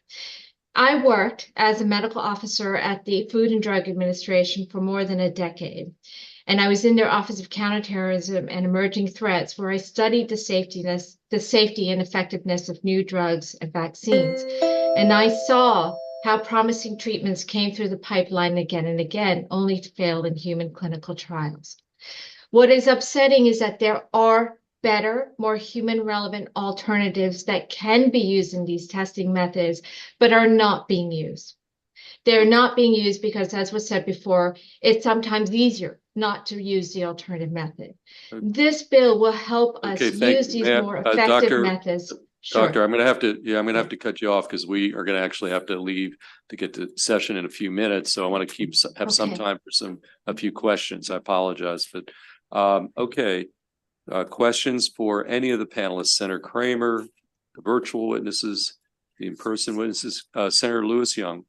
[SPEAKER 20] I worked as a medical officer at the Food and Drug Administration for more than a decade. And I was in their Office of Counterterrorism and Emerging Threats, where I studied the safety and effectiveness of new drugs and vaccines. And I saw how promising treatments came through the pipeline again and again, only to fail in human clinical trials. What is upsetting is that there are better, more human relevant alternatives that can be used in these testing methods, but are not being used. They're not being used because, as was said before, it's sometimes easier not to use the alternative method. This bill will help us use these more effective methods. Sure.
[SPEAKER 1] Doctor, I'm gonna have to cut you off because we are gonna actually have to leave to get to session in a few minutes. So I want to have some time for a few questions. I apologize, but okay. Questions for any of the panelists, Senator Kramer, the virtual witnesses, the in-person witnesses, Senator Lewis Young.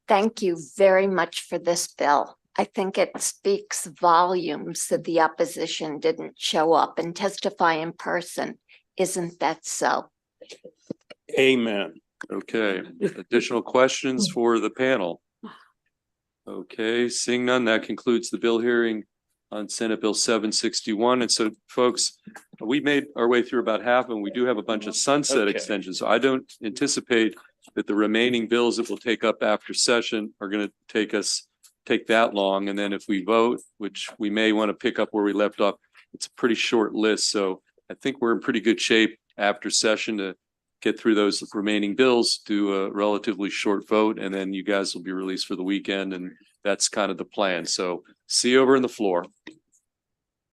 [SPEAKER 4] Thank you very much for this bill. I think it speaks volumes that the opposition didn't show up and testify in person. Isn't that so?
[SPEAKER 10] Amen.
[SPEAKER 1] Okay, additional questions for the panel? Okay, seeing none, that concludes the bill hearing on Senate Bill 761. And so, folks, we made our way through about half, and we do have a bunch of sunset extensions. So I don't anticipate that the remaining bills that we'll take up after session are going to take that long. And then if we vote, which we may want to pick up where we left off, it's a pretty short list. So I think we're in pretty good shape after session to get through those remaining bills, do a relatively short vote, and then you guys will be released for the weekend. And that's kind of the plan. So see you over in the floor.